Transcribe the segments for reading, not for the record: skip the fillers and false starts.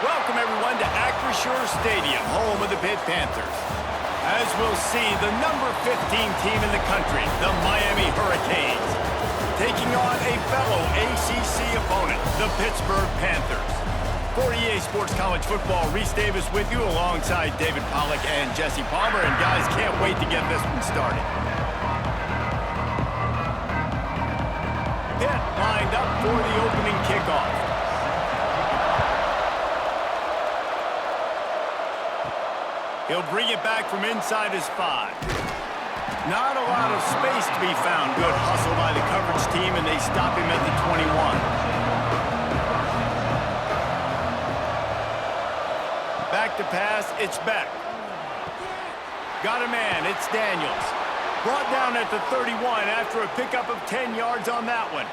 Welcome, everyone, to Acrisure Stadium, home of the Pitt Panthers. As we'll see, the number 15 team in the country, the Miami Hurricanes, taking on a fellow ACC opponent, the Pittsburgh Panthers. For EA Sports College Football, Reese Davis with you alongside David Pollack and Jesse Palmer. And guys, can't wait to get this one started. Pitt lined up for the opening kickoff. He'll bring it back from inside his 5. Not a lot of space to be found. Good hustle by the coverage team, and they stop him at the 21. Back to pass, it's Beck. Got a man, it's Daniels. Brought down at the 31 after a pickup of 10 yards on that one.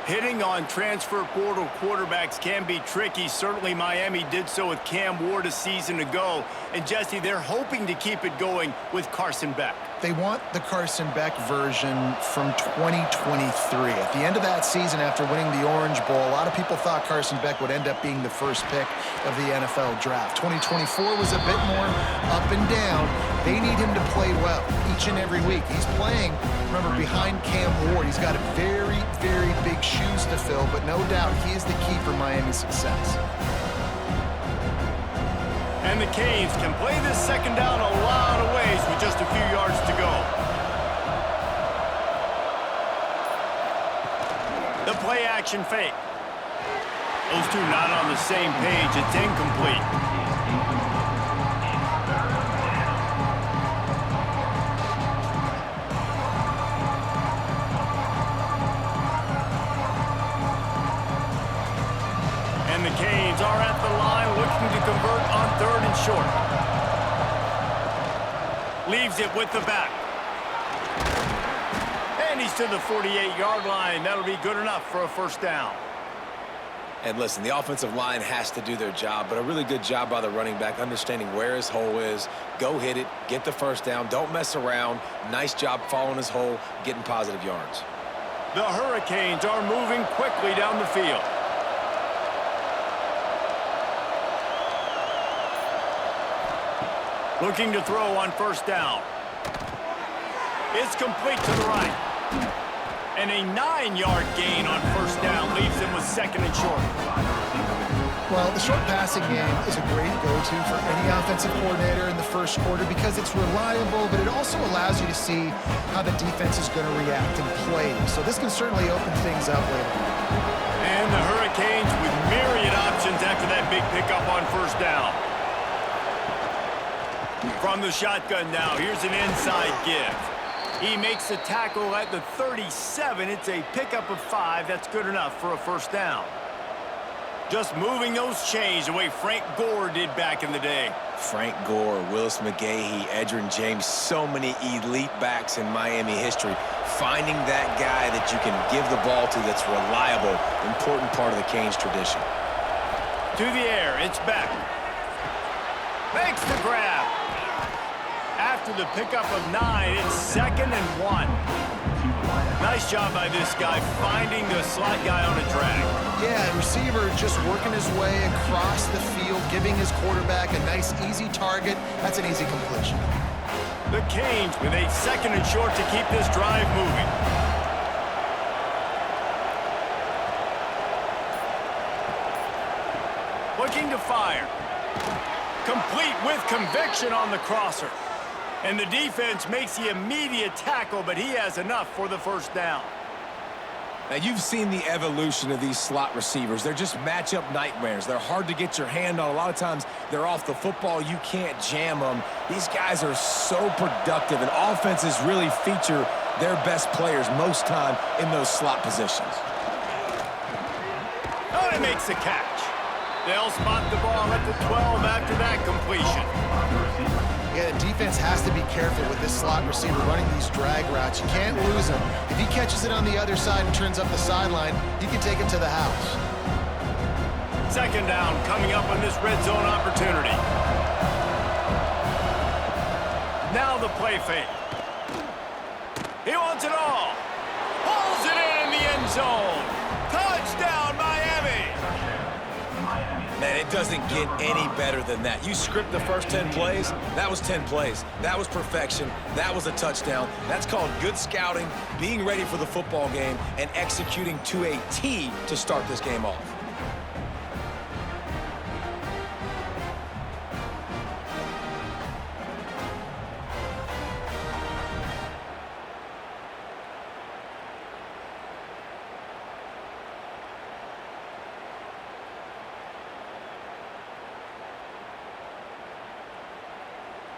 Hitting on transfer portal quarterbacks can be tricky. Certainly Miami did so with Cam Ward a season ago. And Jesse, they're hoping to keep it going with Carson Beck. They want the Carson Beck version from 2023. At the end of that season, after winning the Orange Bowl, a lot of people thought Carson Beck would end up being the first pick of the NFL draft. 2024 was a bit more up and down. They need him to play well each and every week. He's playing, remember, behind Cam Ward. He's got a very, very big shoes to fill, but no doubt he is the key for Miami's success. And the Canes can play this second down a lot of ways with just a few yards to go. The play action fake. Those two not on the same page. It's incomplete. And the Canes are at the line looking to convert on 3rd and short. Leaves it with the back. And he's to the 48-yard line. That'll be good enough for a first down. And listen, the offensive line has to do their job, but a really good job by the running back understanding where his hole is. Go hit it, get the first down, don't mess around. Nice job following his hole, getting positive yards. The Hurricanes are moving quickly down the field. Looking to throw on first down. It's complete to the right. And a 9-yard gain on first down leaves him with 2nd and short. Well, the short passing game is a great go-to for any offensive coordinator in the first quarter because it's reliable, but it also allows you to see how the defense is going to react and play. So this can certainly open things up later. And the Hurricanes with myriad options after that big pickup on first down. From the shotgun now, here's an inside give. He makes the tackle at the 37. It's a pickup of 5. That's good enough for a first down. Just moving those chains the way Frank Gore did back in the day. Frank Gore, Willis McGahee, Edgerrin James, so many elite backs in Miami history. Finding that guy that you can give the ball to that's reliable, important part of the Canes tradition. To the air, it's back. Makes the grab. After the pickup of 9, it's 2nd and 1. Nice job by this guy finding the slot guy on a drag. Yeah, receiver just working his way across the field, giving his quarterback a nice, easy target. That's an easy completion. The Canes with a 2nd and short to keep this drive moving. Looking to fire. Complete with conviction on the crosser. And the defense makes the immediate tackle, but he has enough for the first down. Now, you've seen the evolution of these slot receivers. They're just matchup nightmares. They're hard to get your hand on. A lot of times, they're off the football. You can't jam them. These guys are so productive, and offenses really feature their best players most time in those slot positions. Oh, he makes the catch. They'll spot the ball at the 12 after that completion. Yeah, the defense has to be careful with this slot receiver running these drag routes. You can't lose him. If he catches it on the other side and turns up the sideline, he can take it to the house. 2nd down coming up on this red zone opportunity. Now the play fake. He wants it all. Pulls it in the end zone. Touchdown, Miami. Man, it doesn't get any better than that. You script the first 10 plays, that was 10 plays. That was perfection. That was a touchdown. That's called good scouting, being ready for the football game, and executing to a T to start this game off.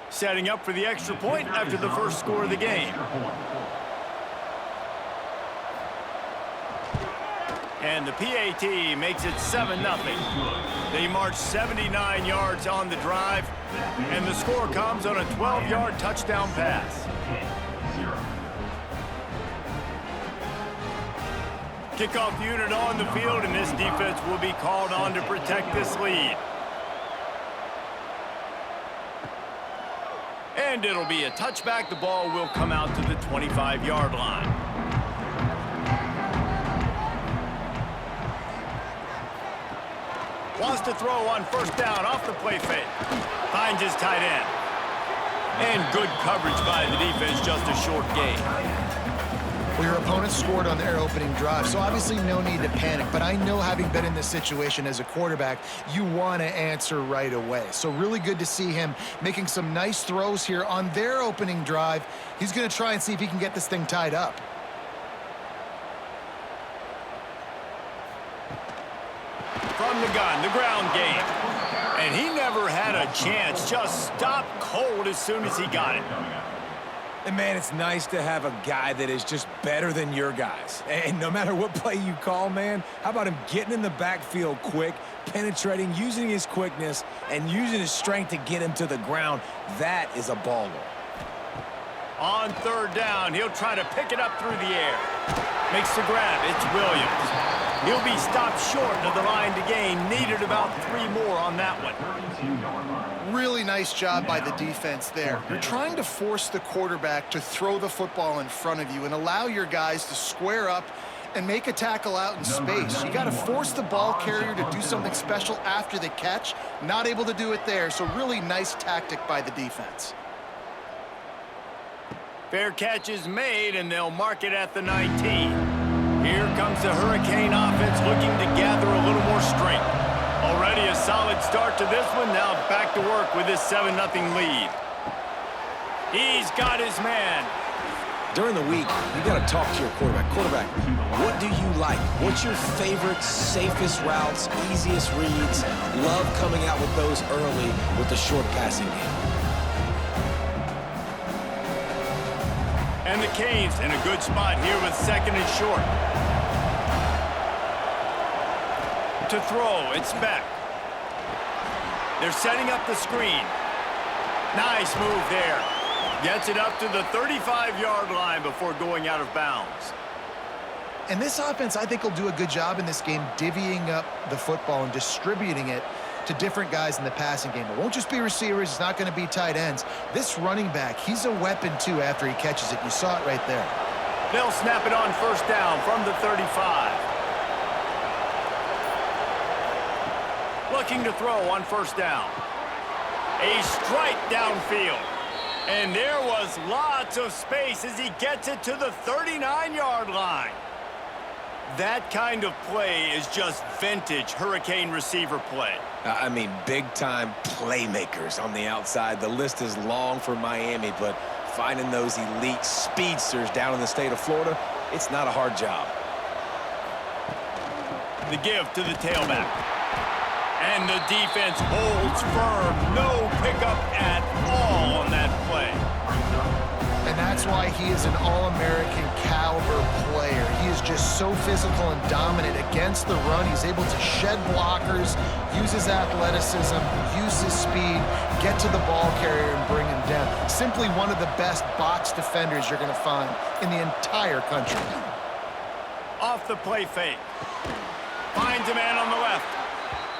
Setting up for the extra point after the first score of the game. And the PAT makes it 7-0. They march 79 yards on the drive, and the score comes on a 12-yard touchdown pass. Kickoff unit on the field, and this defense will be called on to protect this lead. And it'll be a touchback. The ball will come out to the 25-yard line. Wants to throw on first down off the play fake. Finds his tight end. And good coverage by the defense, just a short gain. Well, your opponent scored on their opening drive, so obviously no need to panic. But I know, having been in this situation as a quarterback, you want to answer right away. So really good to see him making some nice throws here on their opening drive. He's going to try and see if he can get this thing tied up. From the gun, the ground game. And he never had a chance. Just stopped cold as soon as he got it. And, man, it's nice to have a guy that is just better than your guys. And no matter what play you call, man, how about him getting in the backfield quick, penetrating, using his quickness, and using his strength to get him to the ground? That is a baller. On third down, he'll try to pick it up through the air. Makes the grab. It's Williams. He'll be stopped short of the line to gain. Needed about 3 more on that one. Really nice job by the defense there. You're trying to force the quarterback to throw the football in front of you and allow your guys to square up and make a tackle out in space. You got to force the ball carrier to do something special after the catch. Not able to do it there, so really nice tactic by the defense. Fair catch is made, and they'll mark it at the 19. Here comes the Hurricane offense looking to gather a little more strength. Already a solid start to this one. Now back to work with this 7-0 lead. He's got his man. During the week, you got to talk to your quarterback. Quarterback, what do you like? What's your favorite, safest routes, easiest reads? Love coming out with those early with the short passing game. And the Canes in a good spot here with 2nd and short. To throw, it's Beck. They're setting up the screen. Nice move there. Gets it up to the 35-yard line before going out of bounds. And this offense, I think, will do a good job in this game divvying up the football and distributing it to different guys in the passing game. It won't just be receivers. It's not going to be tight ends. This running back, he's a weapon, too, after he catches it. You saw it right there. They'll snap it on first down from the 35. Looking to throw on first down. A strike downfield. And there was lots of space as he gets it to the 39-yard line. That kind of play is just vintage Hurricane receiver play. I mean, big-time playmakers on the outside. The list is long for Miami, but finding those elite speedsters down in the state of Florida, it's not a hard job. The give to the tailback. And the defense holds firm. No pickup at all on that play. And that's why he is an All-American caliber player. He is just so physical and dominant against the run. He's able to shed blockers, use his athleticism, use his speed, get to the ball carrier and bring him down. Simply one of the best box defenders you're going to find in the entire country. Off the play fake. Finds a man on the left.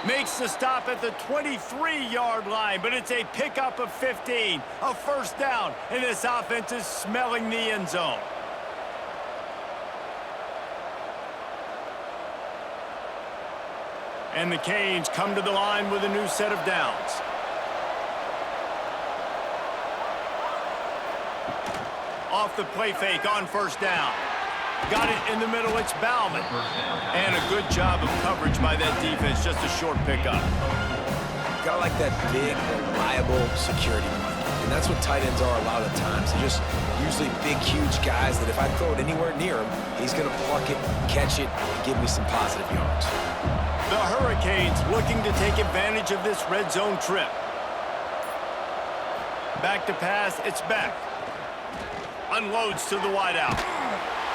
Makes the stop at the 23-yard line, but it's a pickup of 15, a first down, and this offense is smelling the end zone. And the Canes come to the line with a new set of downs. Off the play fake on first down. Got it in the middle, it's Bauman. And a good job of coverage by that defense, just a short pickup. Gotta like that big, reliable security blanket. And that's what tight ends are a lot of the times. They're just usually big, huge guys that if I throw it anywhere near him, he's gonna pluck it, catch it, and give me some positive yards. The Hurricanes looking to take advantage of this red zone trip. Back to pass, it's Beck. Unloads to the wideout.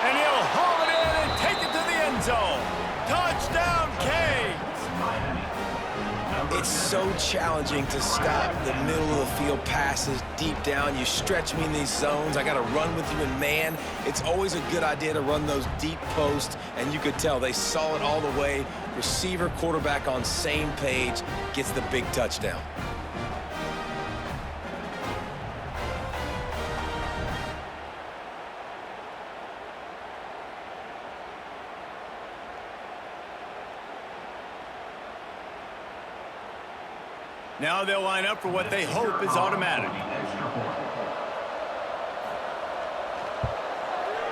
And he'll haul it in and take it to the end zone. Touchdown, Canes! It's so challenging to stop the middle of the field passes deep down. You stretch me in these zones. I got to run with you in man. It's always a good idea to run those deep posts, and you could tell they saw it all the way. Receiver, quarterback on same page, gets the big touchdown. Now they'll line up for what they hope is automatic.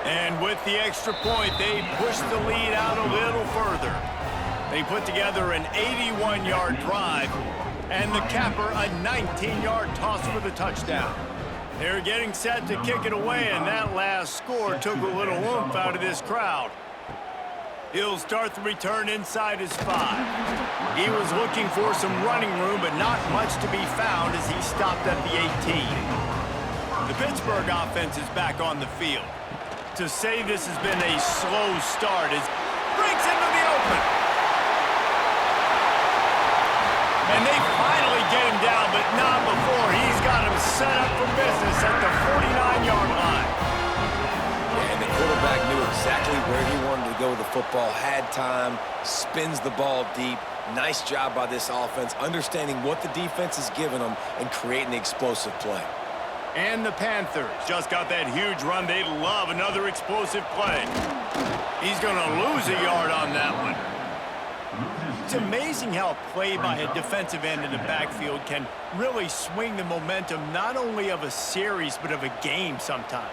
And with the extra point, they push the lead out a little further. They put together an 81-yard drive, and the capper a 19-yard toss for the touchdown. They're getting set to kick it away, and that last score took a little oomph out of this crowd. He'll start the return inside his 5. He was looking for some running room, but not much to be found as he stopped at the 18. The Pittsburgh offense is back on the field. To say this has been a slow start is breaks into the open. And they finally get him down, but not before. He's got him set up for business at the 49-yard line. And the quarterback knew exactly where he wanted to go with the football, had time, spins the ball deep. Nice job by this offense, understanding what the defense is giving them and creating the explosive play. And the Panthers just got that huge run. They love another explosive play. He's going to lose a yard on that one. It's amazing how play by a defensive end in the backfield can really swing the momentum not only of a series but of a game sometimes.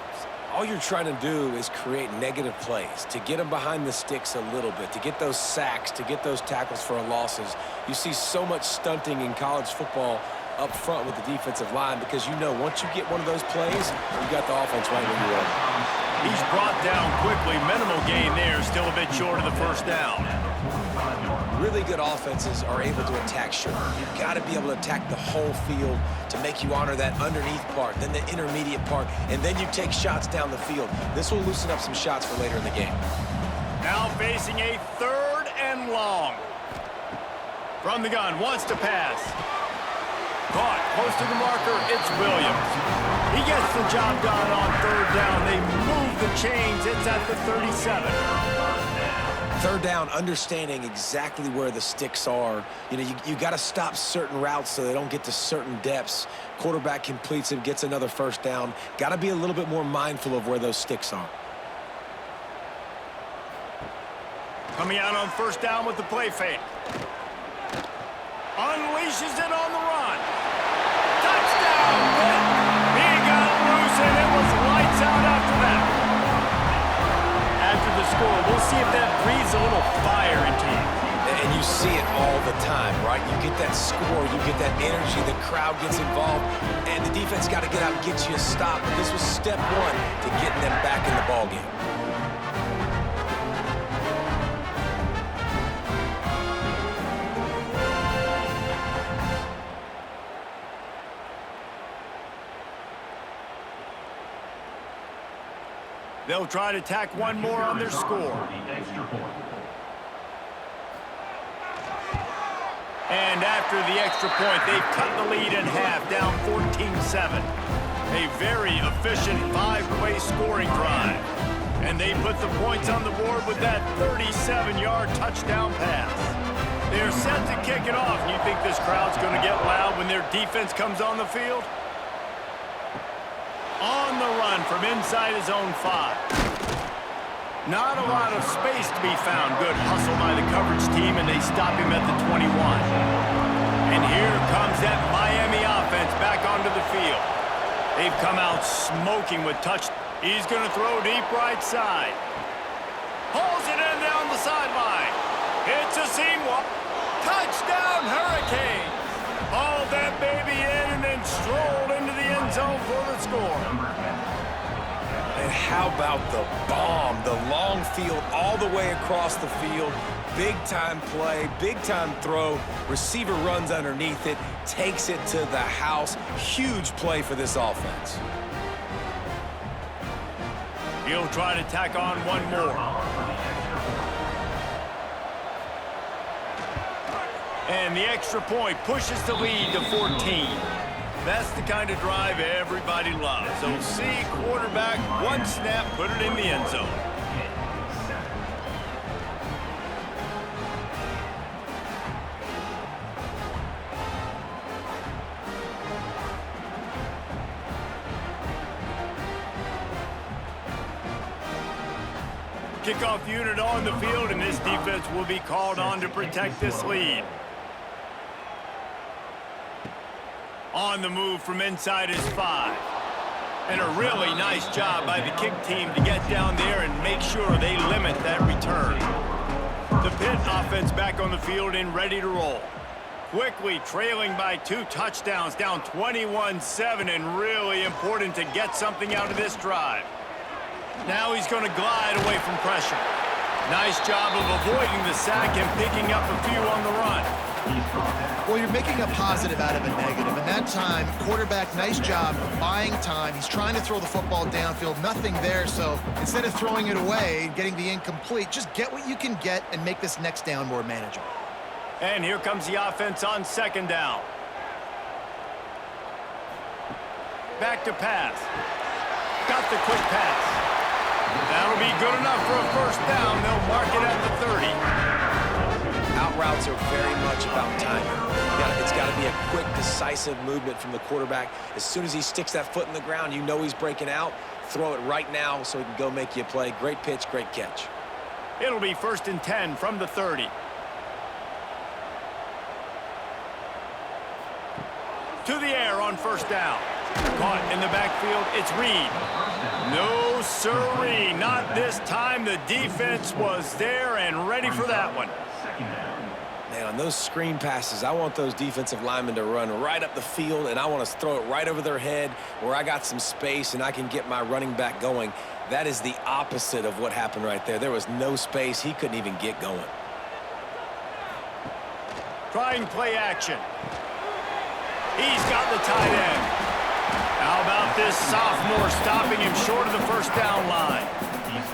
All you're trying to do is create negative plays, to get them behind the sticks a little bit, to get those sacks, to get those tackles for losses. You see so much stunting in college football up front with the defensive line because you know once you get one of those plays, you got the offense right where you want. He's brought down quickly. Minimal gain there, still a bit short of the first down. Really good offenses are able to attack short. You've got to be able to attack the whole field to make you honor that underneath part, then the intermediate part, and then you take shots down the field. This will loosen up some shots for later in the game. Now facing a 3rd and long. From the gun, wants to pass. Caught, close to the marker, it's Williams. He gets the job done on 3rd down. They move the chains, it's at the 37. 3rd down, understanding exactly where the sticks are. You know, you got to stop certain routes so they don't get to certain depths. Quarterback completes it, gets another 1st down. Got to be a little bit more mindful of where those sticks are. Coming out on 1st down with the play fake. Unleashes it on the run. Touchdown, Pitt! He got loose, and it was lights out after that. After the score, we'll see if that breathes a little fire into you. And you see it all the time, right? You get that score, you get that energy, the crowd gets involved, and the defense got to get out and get you a stop. But this was step 1 to getting them back in the ballgame. They'll try to tack one more on their score. And after the extra point, they've cut the lead in half, down 14-7. A very efficient 5-play scoring drive. And they put the points on the board with that 37-yard touchdown pass. They're set to kick it off. You think this crowd's going to get loud when their defense comes on the field? On the run from inside his own 5. Not a lot of space to be found. Good hustle by the coverage team, and they stop him at the 21. And here comes that Miami offense back onto the field. They've come out smoking with touch. He's going to throw deep right side. Hauls it in down the sideline. It's a seam walk. Touchdown, Hurricanes. Hauled that baby in and then strolled into the end zone for the score. And how about the bomb? The long field all the way across the field. Big-time play, big-time throw. Receiver runs underneath it, takes it to the house. Huge play for this offense. He'll try to tack on one more. And the extra point pushes the lead to 14. That's the kind of drive everybody loves. So see quarterback, one snap, put it in the end zone. Kickoff unit on the field, and this defense will be called on to protect this lead. On the move from inside his 5. And a really nice job by the kick team to get down there and make sure they limit that return. The Pitt offense back on the field and ready to roll. Quickly trailing by 2 touchdowns, down 21-7, and really important to get something out of this drive. Now he's going to glide away from pressure. Nice job of avoiding the sack and picking up a few on the run. Well, you're making a positive out of a negative. And that time, quarterback, nice job buying time. He's trying to throw the football downfield. Nothing there, so instead of throwing it away, getting the incomplete, just get what you can get and make this next down more manageable. And here comes the offense on second down. Back to pass. Got the quick pass. That'll be good enough for a first down. They'll mark it at the 30. Out routes are very much about timing. It's got to be a quick, decisive movement from the quarterback. As soon as he sticks that foot in the ground, you know he's breaking out. Throw it right now so he can go make you a play. Great pitch, great catch. It'll be 1st and 10 from the 30. To the air on first down. Caught in the backfield, it's Reed. No sirree, not this time. The defense was there and ready for that one. Man, on those screen passes, I want those defensive linemen to run right up the field, and I want to throw it right over their head where I got some space and I can get my running back going. That is the opposite of what happened right there. There was no space. He couldn't even get going. Trying play action. He's got the tight end. How about this sophomore stopping him short of the first down line?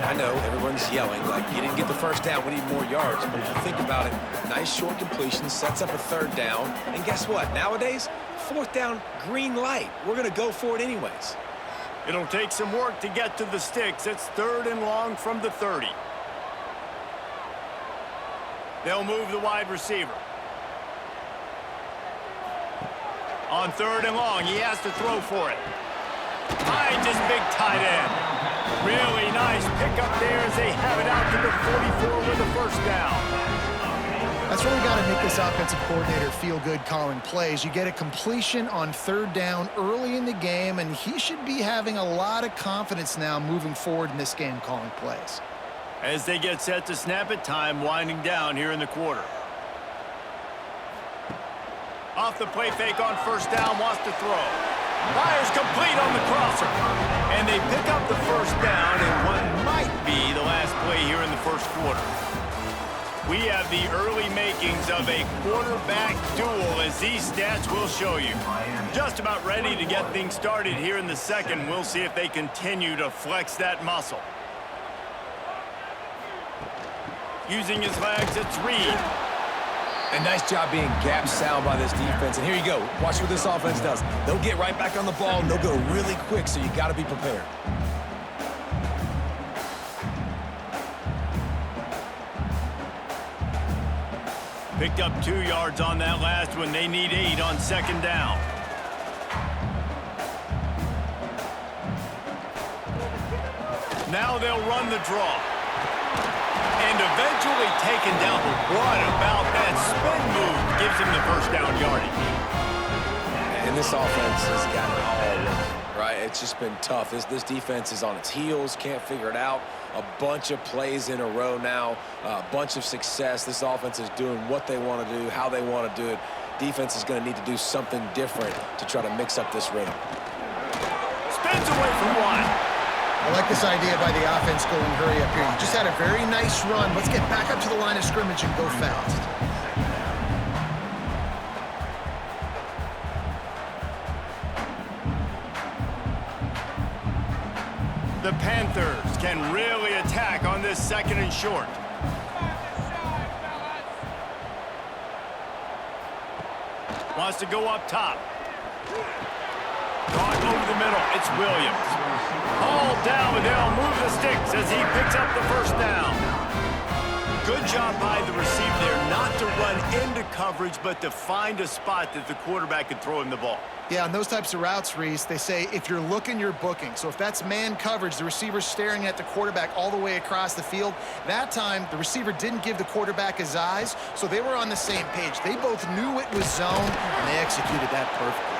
I know everyone's yelling like you didn't get the first down, we need more yards. But if you think about it, nice short completion, sets up a third down. And guess what? Nowadays, 4th down, green light. We're going to go for it anyways. It'll take some work to get to the sticks. It's 3rd and long from the 30. They'll move the wide receiver. On 3rd and long, he has to throw for it. Finds his big tight end. Really nice pickup there as they have it out to the 44 with the first down. That's where we got to make this offensive coordinator feel good calling plays. You get a completion on 3rd down early in the game, and he should be having a lot of confidence now moving forward in this game calling plays. As they get set to snap it, time winding down here in the quarter. Off the play fake on first down, wants to throw. Fires complete on the crosser. And they pick up the first down in what might be the last play here in the first quarter. We have the early makings of a quarterback duel, as these stats will show you. Just about ready to get things started here in the second. We'll see if they continue to flex that muscle. Using his legs, it's Reed. A nice job being gap sound by this defense. And here you go. Watch what this offense does. They'll get right back on the ball, and they'll go really quick, so you got to be prepared. Picked up 2 yards on that last one. They need 8 on second down. Now they'll run the draw. And eventually taken down. But what about that spin move gives him the first down yardage? And this offense has got it all working, right? It's just been tough. This defense is on its heels, can't figure it out. A bunch of plays in a row now, a bunch of success. This offense is doing what they want to do, how they want to do it. Defense is going to need to do something different to try to mix up this rhythm. Spins away from one. I like this idea by the offense going hurry up here. You just had a very nice run. Let's get back up to the line of scrimmage and go fast. The Panthers can really attack on this 2nd and short. Wants to go up top. Caught over the middle. It's Williams. Hauled down, and they'll move the sticks as he picks up the first down. Good job by the receiver there not to run into coverage, but to find a spot that the quarterback could throw him the ball. Yeah, on those types of routes, Reese, they say if you're looking, you're booking. So if that's man coverage, the receiver's staring at the quarterback all the way across the field. That time, the receiver didn't give the quarterback his eyes, so they were on the same page. They both knew it was zone, and they executed that perfectly.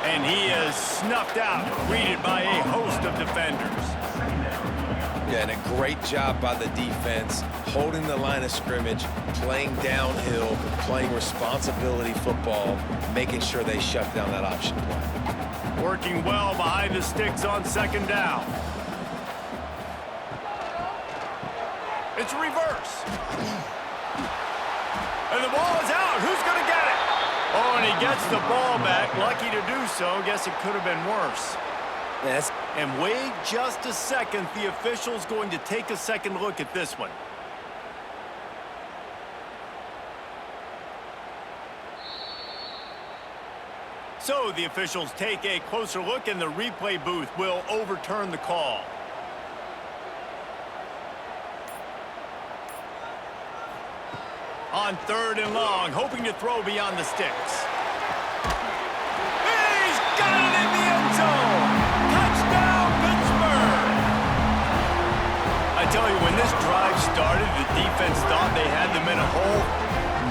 And he is snuffed out, greeted by a host of defenders. Yeah, and a great job by the defense, holding the line of scrimmage, playing downhill, playing responsibility football, making sure they shut down that option play. Working well behind the sticks on 2nd down. It's a reverse. And the ball is out. Who's going to get it? Oh, and he gets the ball back. Lucky to do so. Guess it could have been worse. Yes. And wait just a second. The official's going to take a second look at this one. So the officials take a closer look, and the replay booth will overturn the call. On 3rd and long, hoping to throw beyond the sticks. He's got it in the end zone! Touchdown, Pittsburgh! I tell you, when this drive started, the defense thought they had them in a hole.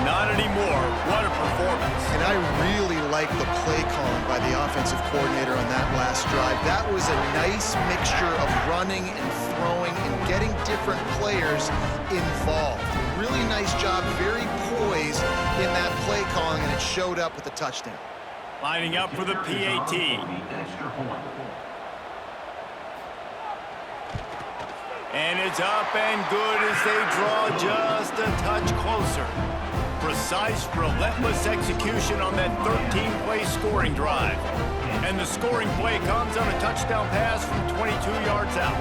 Not anymore. What a performance. And I really like the play calling by the offensive coordinator on that last drive. That was a nice mixture of running and throwing and getting different players involved. Really nice job, very poised in that play calling, and it showed up with the touchdown. Lining up for the PAT. And it's up and good as they draw just a touch closer. Precise, relentless execution on that 13-play scoring drive. And the scoring play comes on a touchdown pass from 22 yards out.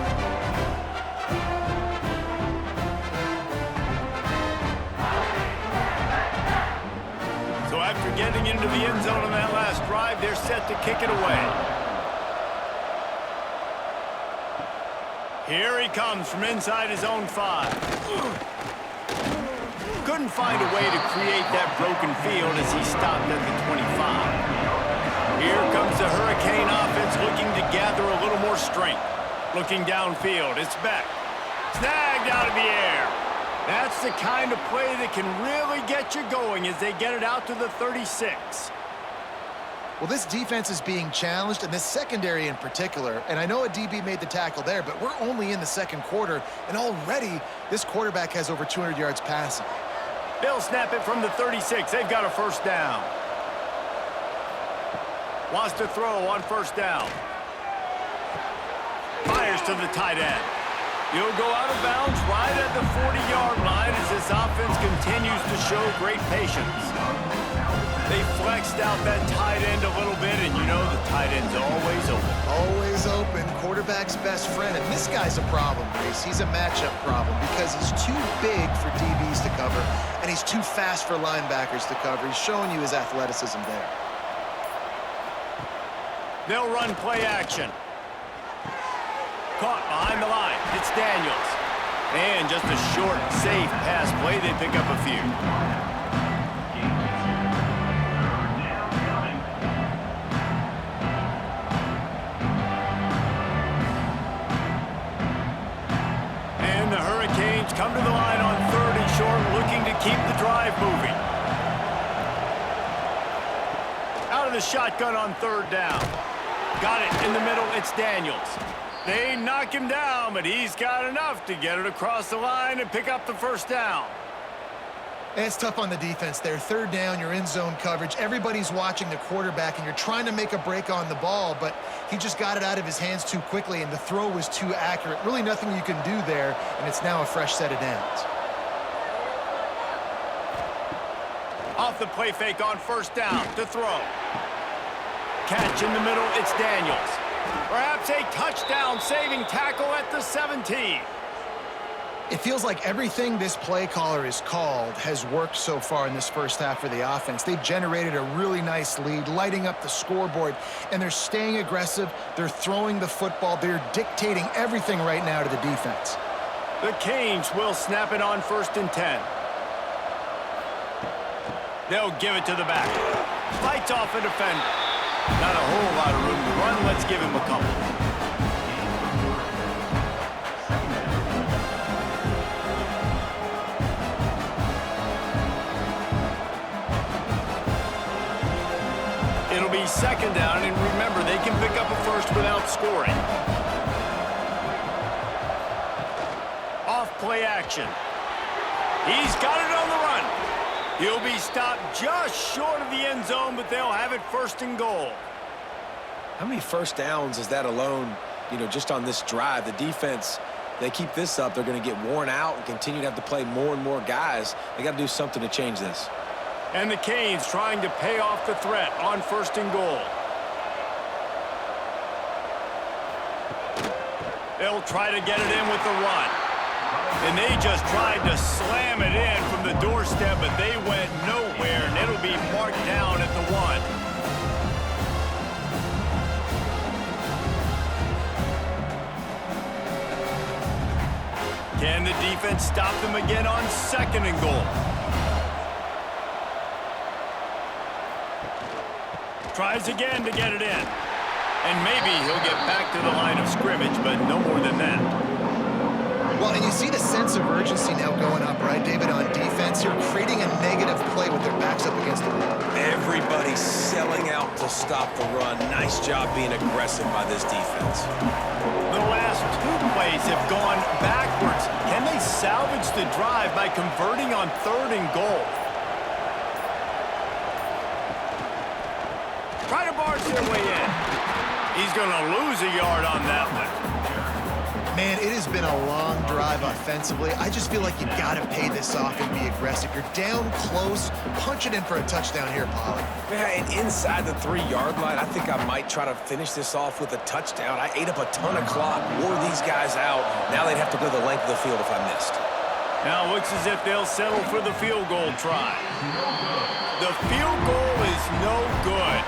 So after getting into the end zone on that last drive, they're set to kick it away. Here he comes from inside his own 5. Couldn't find a way to create that broken field as he stopped at the 25. Here comes the Hurricane offense looking to gather a little more strength. Looking downfield, it's Beck. Snagged out of the air. That's the kind of play that can really get you going as they get it out to the 36. Well, this defense is being challenged, and this secondary in particular, and I know a DB made the tackle there, but we're only in the 2nd quarter, and already this quarterback has over 200 yards passing. They'll snap it from the 36. They've got a first down. Wants to throw on 1st down. Fires to the tight end. He'll go out of bounds right at the 40-yard line as this offense continues to show great patience. They flexed out that tight end a little bit, and you know the tight end's always open. Always open, quarterback's best friend, and this guy's a problem, Grace. He's a matchup problem because he's too big for DBs to cover, and he's too fast for linebackers to cover. He's showing you his athleticism there. They'll run play action. Caught behind the line. It's Daniels. And just a short, safe pass play. They pick up a few. And the Hurricanes come to the line the shotgun on third down. Got it in the middle. It's Daniels. They knock him down, but he's got enough to get it across the line and pick up the first down. It's tough on the defense there. Third down, you're in zone coverage. Everybody's watching the quarterback, and you're trying to make a break on the ball, but he just got it out of his hands too quickly, and the throw was too accurate. Really nothing you can do there, and it's now a fresh set of downs. Off the play fake on first down to throw. Catch in the middle, it's Daniels. Perhaps a touchdown-saving tackle at the 17. It feels like everything this play caller has called has worked so far in this first half for the offense. They've generated a really nice lead, lighting up the scoreboard, and they're staying aggressive. They're throwing the football. They're dictating everything right now to the defense. The Canes will snap it on 1st and 10. They'll give it to the back. Fights off a defender. Not a whole lot of room to run. Let's give him a couple. It'll be 2nd down, and remember, they can pick up a first without scoring. Off play action. He's got it on the run. He'll be stopped just short of the end zone, but they'll have it 1st and goal. How many first downs is that alone, just on this drive? The defense, they keep this up, they're going to get worn out and continue to have to play more and more guys. They got to do something to change this. And the Canes trying to pay off the threat on 1st and goal. They'll try to get it in with the run. And they just tried to slam it in from the doorstep, but they went nowhere, and it'll be marked down at the 1. Can the defense stop them again on 2nd and goal? Tries again to get it in. And maybe he'll get back to the line of scrimmage, but no more than that. Well, and you see the sense of urgency now going up, right, David, on defense. You're creating a negative play with their backs up against the wall. Everybody's selling out to stop the run. Nice job being aggressive by this defense. The last 2 plays have gone backwards. Can they salvage the drive by converting on 3rd and goal? Try to barge their way in. He's going to lose a yard on that one. Man, it has been a long drive offensively. I just feel like you've got to pay this off and be aggressive. You're down close. Punch it in for a touchdown here, Pollard. Yeah, and inside the 3-yard line, I think I might try to finish this off with a touchdown. I ate up a ton of clock, wore these guys out. Now they'd have to go the length of the field if I missed. Now it looks as if they'll settle for the field goal try. The field goal is no good.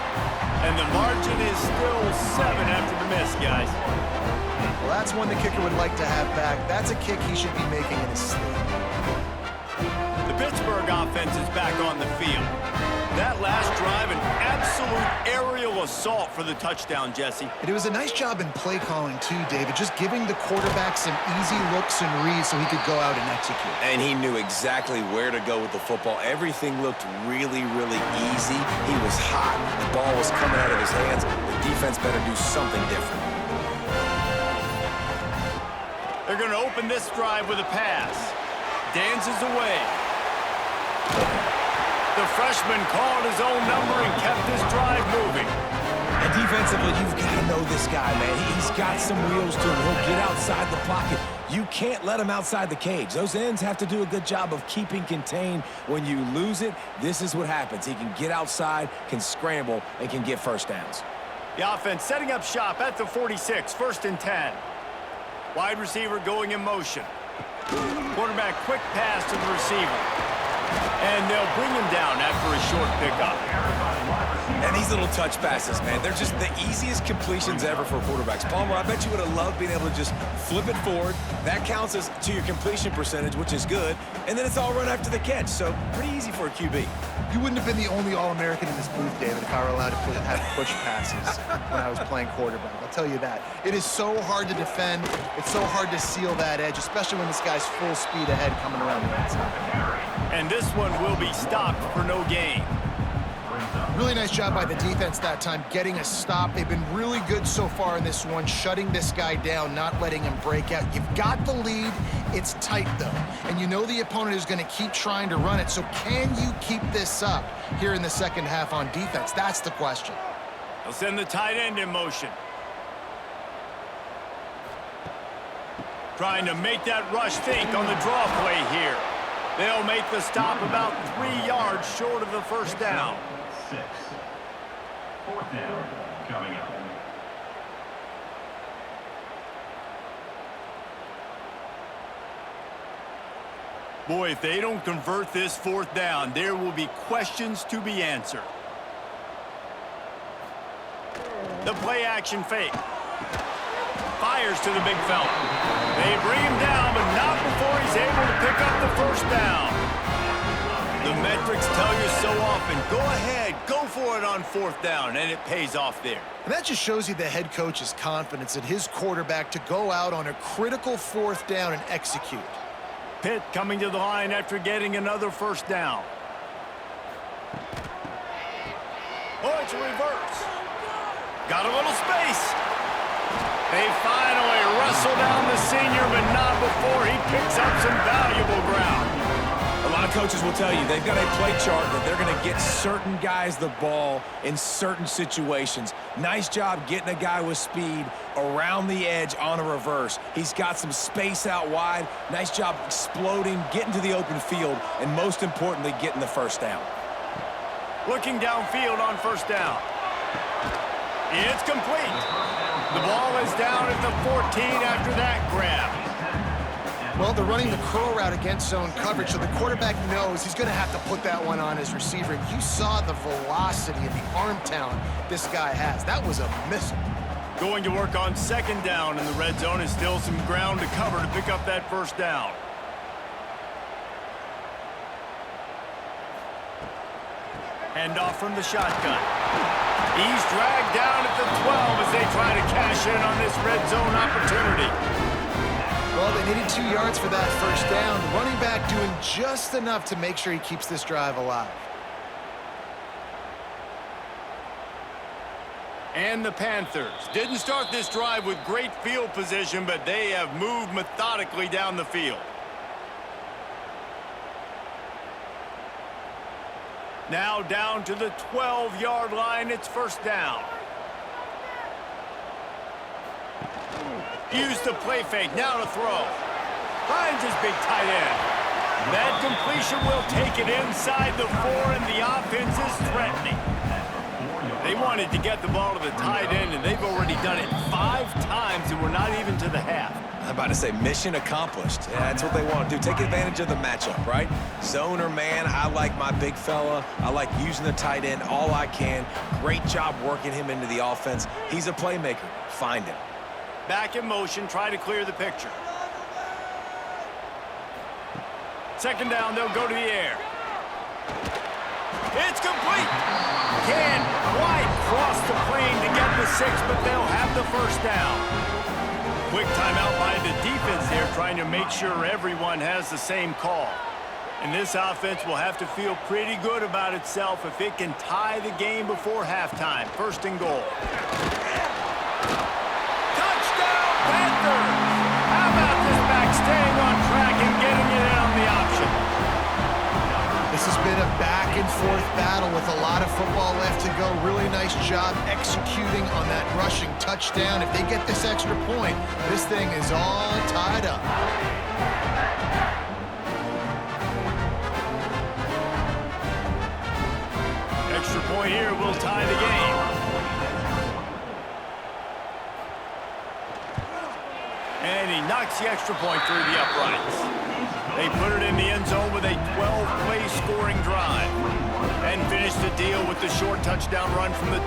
And the margin is still 7 after the miss, guys. Well, that's one the kicker would like to have back. That's a kick he should be making in his sleep. The Pittsburgh offense is back on the field. That last drive, an absolute aerial assault for the touchdown, Jesse. And it was a nice job in play calling, too, David, just giving the quarterback some easy looks and reads so he could go out and execute. And he knew exactly where to go with the football. Everything looked really, really easy. He was hot. The ball was coming out of his hands. The defense better do something different. They're going to open this drive with a pass. Dances away. The freshman called his own number and kept this drive moving. And defensively, you've got to know this guy, man. He's got some wheels to him. He'll get outside the pocket. You can't let him outside the cage. Those ends have to do a good job of keeping contained. When you lose it, this is what happens. He can get outside, can scramble, and can get first downs. The offense setting up shop at the 46, 1st and 10. Wide receiver going in motion. Quarterback quick pass to the receiver. And they'll bring him down after a short pickup. And these little touch passes, man, they're just the easiest completions ever for quarterbacks. Palmer, I bet you would have loved being able to just flip it forward. That counts as to your completion percentage, which is good. And then it's all run after the catch, so pretty easy for a QB. You wouldn't have been the only All-American in this booth, David, if I were allowed to have push passes when I was playing quarterback. I'll tell you that. It is so hard to defend. It's so hard to seal that edge, especially when this guy's full speed ahead coming around the outside. And this one will be stopped for no gain. Really nice job by the defense that time, getting a stop. They've been really good so far in this one, shutting this guy down, not letting him break out. You've got the lead. It's tight, though, and you know the opponent is going to keep trying to run it. So can you keep this up here in the second half on defense? That's the question. They'll send the tight end in motion. Trying to make that rush think on the draw play here. They'll make the stop about 3 yards short of the first down. 6. 4th down coming up. Boy, if they don't convert this 4th down, there will be questions to be answered. The play action fake. Fires to the big fella. They bring him down, but not before he's able to pick up the first down. The metrics tell you so often, go ahead, go for it on 4th down, and it pays off there. And that just shows you the head coach's confidence in his quarterback to go out on a critical 4th down and execute. Pitt coming to the line after getting another first down. Oh, it's a reverse. Got a little space. They finally wrestle down the senior, but not before he picks up some valuable ground. A lot of coaches will tell you they've got a play chart that they're going to get certain guys the ball in certain situations. Nice job getting a guy with speed around the edge on a reverse. He's got some space out wide. Nice job exploding, getting to the open field, and most importantly, getting the first down. Looking downfield on first down. It's complete. The ball is down at the 14 after that grab. Well, they're running the curl route against zone coverage, so the quarterback knows he's going to have to put that one on his receiver. And you saw the velocity and the arm talent this guy has. That was a missile. Going to work on 2nd down in the red zone, and still some ground to cover to pick up that first down. Handoff from the shotgun. He's dragged down at the 12 as they try to cash in on this red zone opportunity. Well, they needed 2 yards for that first down. The running back doing just enough to make sure he keeps this drive alive. And the Panthers didn't start this drive with great field position, but they have moved methodically down the field. Now down to the 12-yard line, it's first down. Use the play fake, now to throw. Finds his big tight end. That completion will take it inside the 4, and the offense is threatening. They wanted to get the ball to the tight end, and they've already done it 5 times, and we're not even to the half. I'm about to say mission accomplished. Yeah, that's what they want to do. Take advantage of the matchup, right? Zone or man, I like my big fella. I like using the tight end all I can. Great job working him into the offense. He's a playmaker. Find him. Back in motion, try to clear the picture. 2nd down, they'll go to the air. It's complete. Can't quite cross the plane to get the 6, but they'll have the first down. Quick timeout by the defense there, trying to make sure everyone has the same call. And this offense will have to feel pretty good about itself if it can tie the game before halftime. 1st and goal. Touchdown, Panthers! How about this back staying on track and getting it in on the option? This has been a back-and-forth battle with a lot of football left to go. Really nice job executing on that rushing touchdown. If they get this extra point, this thing is all tied up. Extra point here will tie the game. And he knocks the extra point through the uprights. They put it in the end zone with a 12-play scoring drive and finish the deal with the short touchdown run from the 2.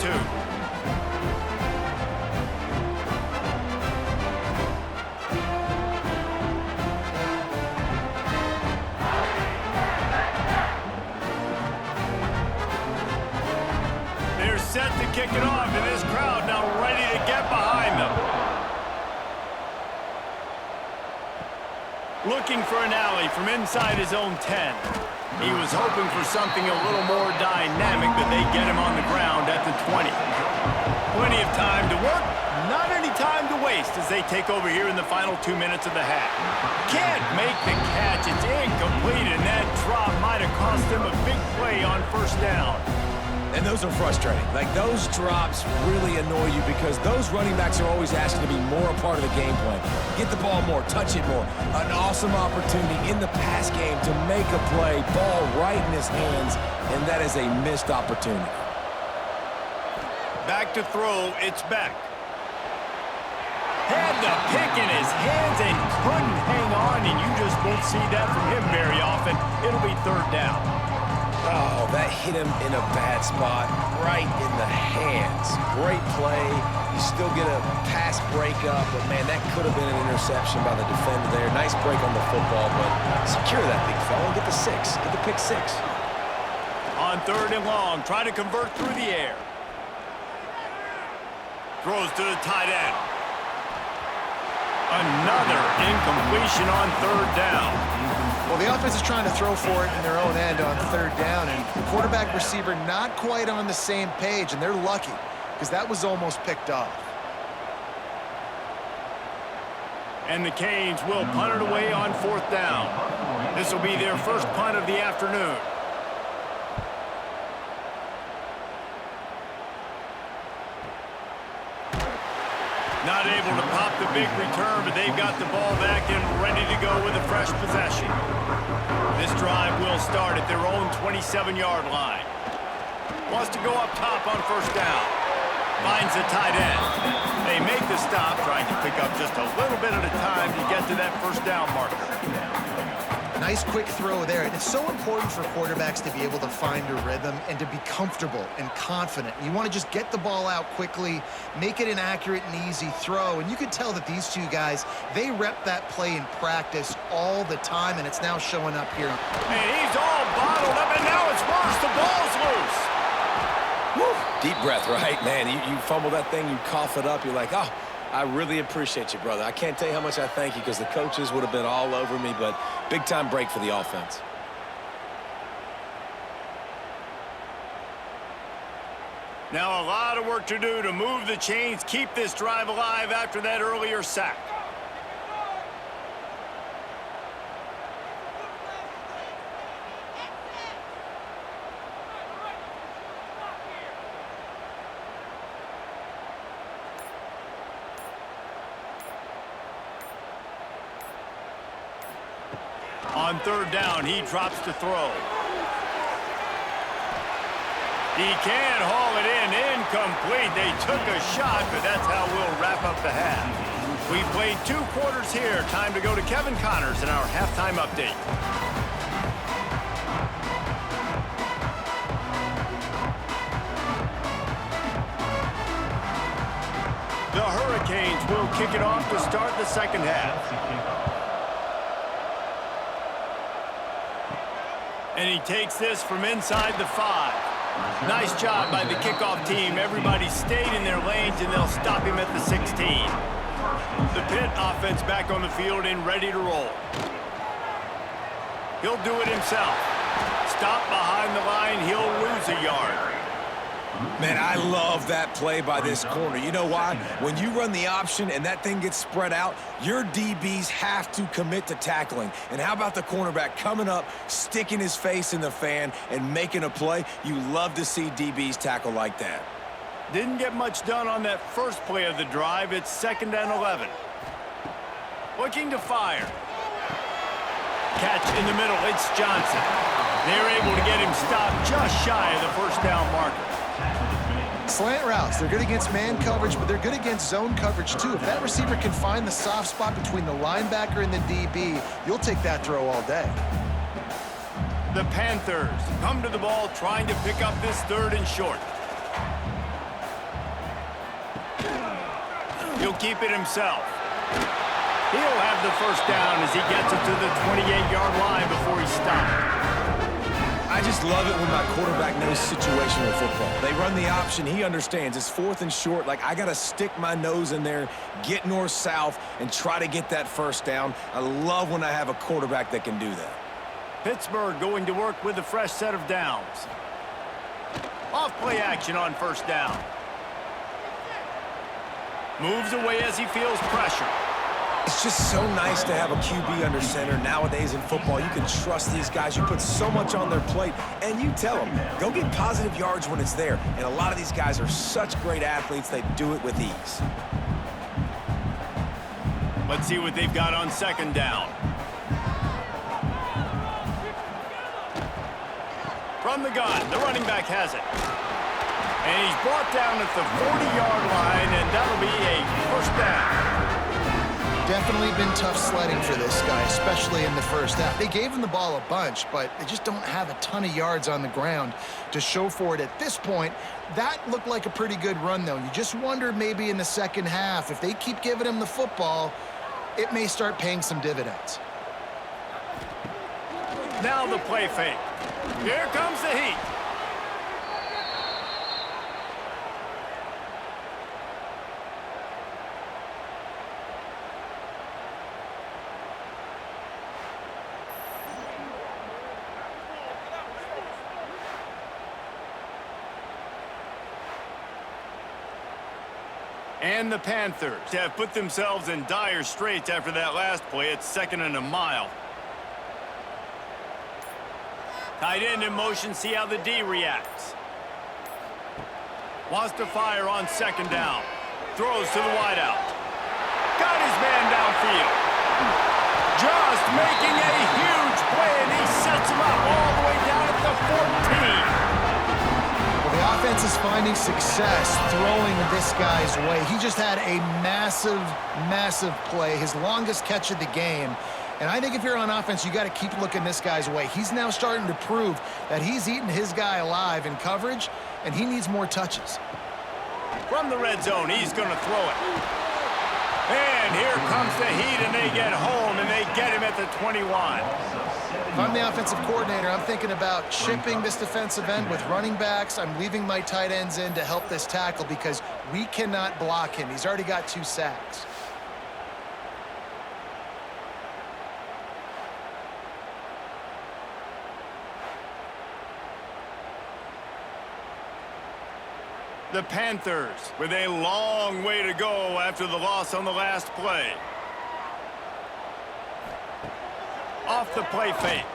They're set to kick it off, and this crowd now ready to get behind them. Looking for an alley from inside his own 10. He was hoping for something a little more dynamic, but they get him on the ground at the 20. Plenty of time to work, not any time to waste as they take over here in the final 2 minutes of the half. Can't make the catch. It's incomplete, and that drop might have cost him a big play on first down. And those are frustrating. Like, those drops really annoy you because those running backs are always asking to be more a part of the game plan. Get the ball more, touch it more. An awesome opportunity in the pass game to make a play, ball right in his hands, and that is a missed opportunity. Back to throw, it's Beck. Had the pick in his hands and couldn't hang on, and you just won't see that from him very often. It'll be third down. Oh, that hit him in a bad spot, right in the hands. Great play. You still get a pass breakup, but, man, that could have been an interception by the defender there. Nice break on the football, but secure that big fella and get the six. Get the pick six. On third and long, try to convert through the air. Throws to the tight end. Another incompletion on third down. Well, the offense is trying to throw for it in their own end on third down, and quarterback receiver not quite on the same page, and they're lucky because that was almost picked off. And the Canes will punt it away on fourth down. This will be their first punt of the afternoon. Not able to pop the big return, but they've got the ball back and ready to go with a fresh possession. This drive will start at their own 27-yard line. Wants to go up top on first down. Finds the tight end. They make the stop, trying to pick up just a little bit at a time to get to that first down marker. Nice quick throw there, and it's so important for quarterbacks to be able to find a rhythm and to be comfortable and confident. You want to just get the ball out quickly, make it an accurate and easy throw, and you could tell that these two guys, they rep that play in practice all the time, and it's now showing up here. And he's all bottled up, and now it's worse. The ball's loose. Woo. Deep breath, right? Man, you fumble that thing, you cough it up, you're like, oh, I really appreciate you, brother. I can't tell you how much I thank you because the coaches would have been all over me, but big-time break for the offense. Now a lot of work to do to move the chains, keep this drive alive after that earlier sack. On third down, he drops to throw. He can't haul it in. Incomplete. They took a shot, but that's how we'll wrap up the half. We've played 2 quarters here. Time to go to Kevin Connors in our halftime update. The Hurricanes will kick it off to start the second half. And he takes this from inside the 5. Nice job by the kickoff team. Everybody stayed in their lanes, and they'll stop him at the 16. The Pitt offense back on the field and ready to roll. He'll do it himself. Stop behind the line. He'll lose a yard. Man, I love that play by this corner. You know why? When you run the option and that thing gets spread out, your DBs have to commit to tackling. And how about the cornerback coming up, sticking his face in the fan, and making a play? You love to see DBs tackle like that. Didn't get much done on that first play of the drive. It's 2nd and 11. Looking to fire. Catch in the middle. It's Johnson. They're able to get him stopped just shy of the first down marker. Slant routes, they're good against man coverage, but they're good against zone coverage too. If that receiver can find the soft spot between the linebacker and the DB, you'll take that throw all day. The Panthers come to the ball trying to pick up this 3rd and short. He'll keep it himself. He'll have the first down as he gets it to the 28-yard line before he stops. I just love it when my quarterback knows situational football. They run the option. He understands. It's 4th and short. Like, I got to stick my nose in there, get north-south, and try to get that first down. I love when I have a quarterback that can do that. Pittsburgh going to work with a fresh set of downs. Off play action on first down. Moves away as he feels pressure. It's just so nice to have a QB under center. Nowadays in football, you can trust these guys. You put so much on their plate, and you tell them, go get positive yards when it's there. And a lot of these guys are such great athletes, they do it with ease. Let's see what they've got on second down. From the gun, the running back has it. And he's brought down at the 40-yard line, and that'll be a first down. Definitely been tough sledding for this guy, especially in the first half. They gave him the ball a bunch, but they just don't have a ton of yards on the ground to show for it at this point. That looked like a pretty good run, though. You just wonder maybe in the second half, if they keep giving him the football, it may start paying some dividends. Now the play fake. Here comes the heat. And the Panthers have put themselves in dire straits after that last play. It's 2nd and a mile. Tight end in motion, see how the D reacts. Wants to fire on second down. Throws to the wideout. Got his man downfield. Just making a huge play, and he sets him up all the way down at the 14. The offense is finding success throwing this guy's way. He just had a massive, massive play, his longest catch of the game. And I think if you're on offense, you got to keep looking this guy's way. He's now starting to prove that he's eating his guy alive in coverage, and he needs more touches. From the red zone, he's going to throw it. And here comes the heat, and they get home, and they get him at the 21. If I'm the offensive coordinator, I'm thinking about chipping this defensive end with running backs. I'm leaving my tight ends in to help this tackle because we cannot block him. He's already got 2 sacks. The Panthers with a long way to go after the loss on the last play. Off the play fake.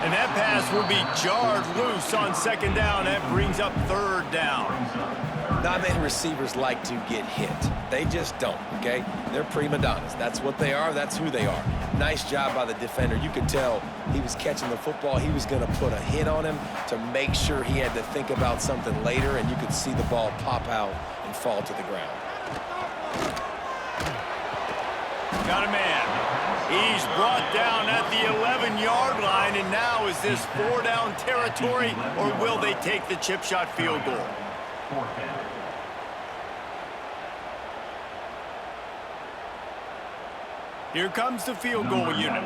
And that pass will be jarred loose on second down. That brings up third down. Not many receivers like to get hit. They just don't, okay? They're prima donnas. That's what they are. That's who they are. Nice job by the defender. You could tell he was catching the football. He was going to put a hit on him to make sure he had to think about something later, and you could see the ball pop out and fall to the ground. Got a man. He's brought down at the 11-yard line, and now is this 4-down territory, or will they take the chip shot field goal? Here comes the field goal unit.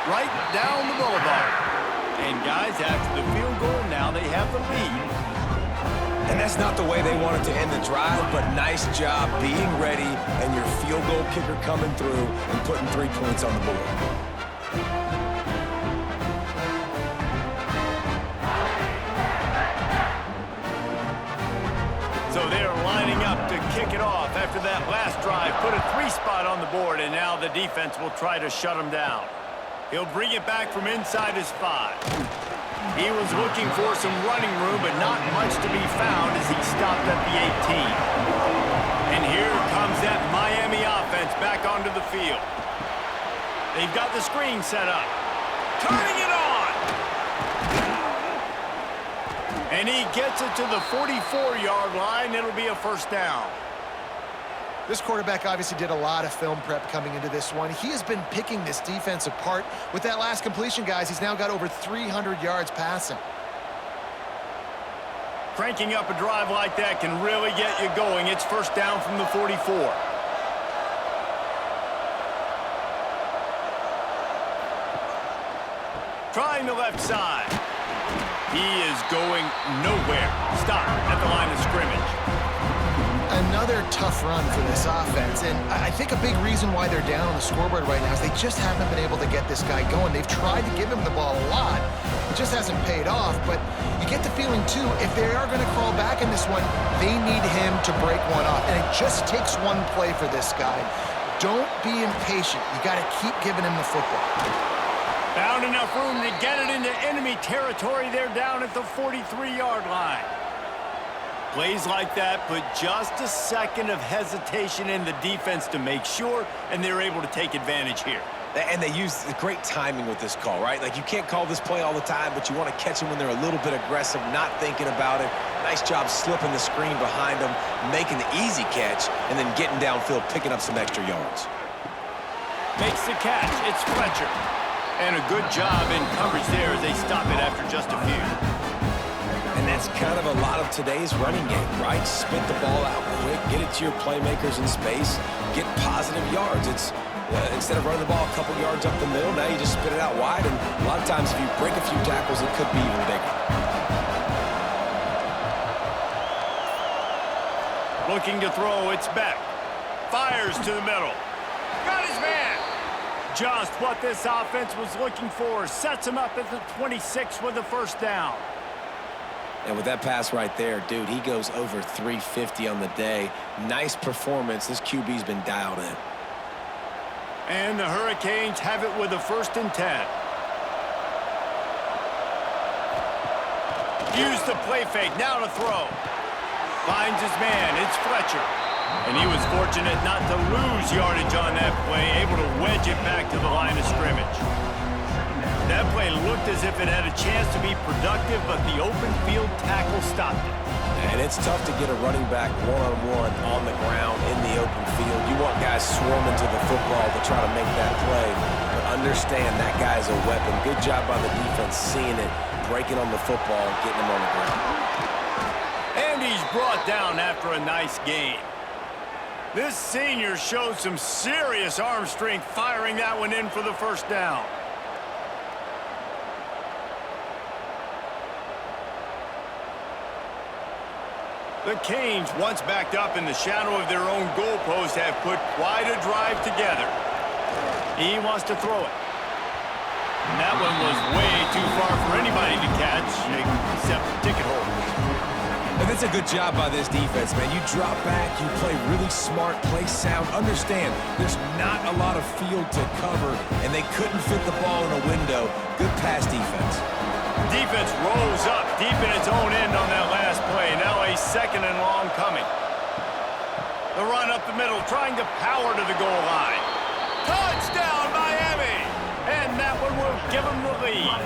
Right down the boulevard. And guys, after the field goal, now they have the lead. And that's not the way they wanted to end the drive, but nice job being ready and your field goal kicker coming through and putting 3 points on the board. So they're lining up to kick it off after that last drive. Put a 3-spot on the board, and now the defense will try to shut them down. He'll bring it back from inside his 5. He was looking for some running room, but not much to be found as he stopped at the 18. And here comes that Miami offense back onto the field. They've got the screen set up. Turning it on! And he gets it to the 44-yard line. It'll be a first down. This quarterback obviously did a lot of film prep coming into this one. He has been picking this defense apart. With that last completion, guys, he's now got over 300 yards passing. Cranking up a drive like that can really get you going. It's first down from the 44. Trying the left side. He is going nowhere. Stop at the line of scrimmage. Another tough run for this offense, and I think a big reason why they're down on the scoreboard right now is they just haven't been able to get this guy going. They've tried to give him the ball a lot. It just hasn't paid off, but you get the feeling, too, if they are going to crawl back in this one, they need him to break one off, and it just takes one play for this guy. Don't be impatient. You got to keep giving him the football. Found enough room to get it into enemy territory. They're down at the 43-yard line. Plays like that put just a second of hesitation in the defense to make sure, and they're able to take advantage here. And they use great timing with this call, right? Like, you can't call this play all the time, but you want to catch them when they're a little bit aggressive, not thinking about it. Nice job slipping the screen behind them, making the easy catch, and then getting downfield, picking up some extra yards. Makes the catch. It's Fletcher. And a good job in coverage there as they stop it after just a few. And that's kind of a lot of today's running game, right? Spit the ball out quick, get it to your playmakers in space, get positive yards. It's instead of running the ball a couple yards up the middle, now you just spit it out wide, and a lot of times if you break a few tackles, it could be even bigger. Looking to throw, it's Beck. Fires to the middle. Got his man. Just what this offense was looking for. Sets him up at the 26 with a first down. And with that pass right there, dude, he goes over 350 on the day. Nice performance. This QB's been dialed in. And the Hurricanes have it with a 1st and 10. Use the play fake, now to throw. Finds his man, it's Fletcher. And he was fortunate not to lose yardage on that play, able to wedge it back to the line of scrimmage. That play looked as if it had a chance to be productive, but the open field tackle stopped it. And it's tough to get a running back one-on-one on the ground in the open field. You want guys swarming to the football to try to make that play, but understand that guy's a weapon. Good job by the defense seeing it, breaking on the football, getting him on the ground. And he's brought down after a nice gain. This senior showed some serious arm strength firing that one in for the first down. The Canes, once backed up in the shadow of their own goalpost, have put quite a drive together. He wants to throw it. And that one was way too far for anybody to catch, except the ticket holder. And that's a good job by this defense, man. You drop back, you play really smart, play sound. Understand, there's not a lot of field to cover, and they couldn't fit the ball in a window. Good pass defense. Defense rolls up deep in its own end on that last play. Now a 2nd and long coming. The run up the middle, trying to power to the goal line. Touchdown, Miami! And that one will give them the lead.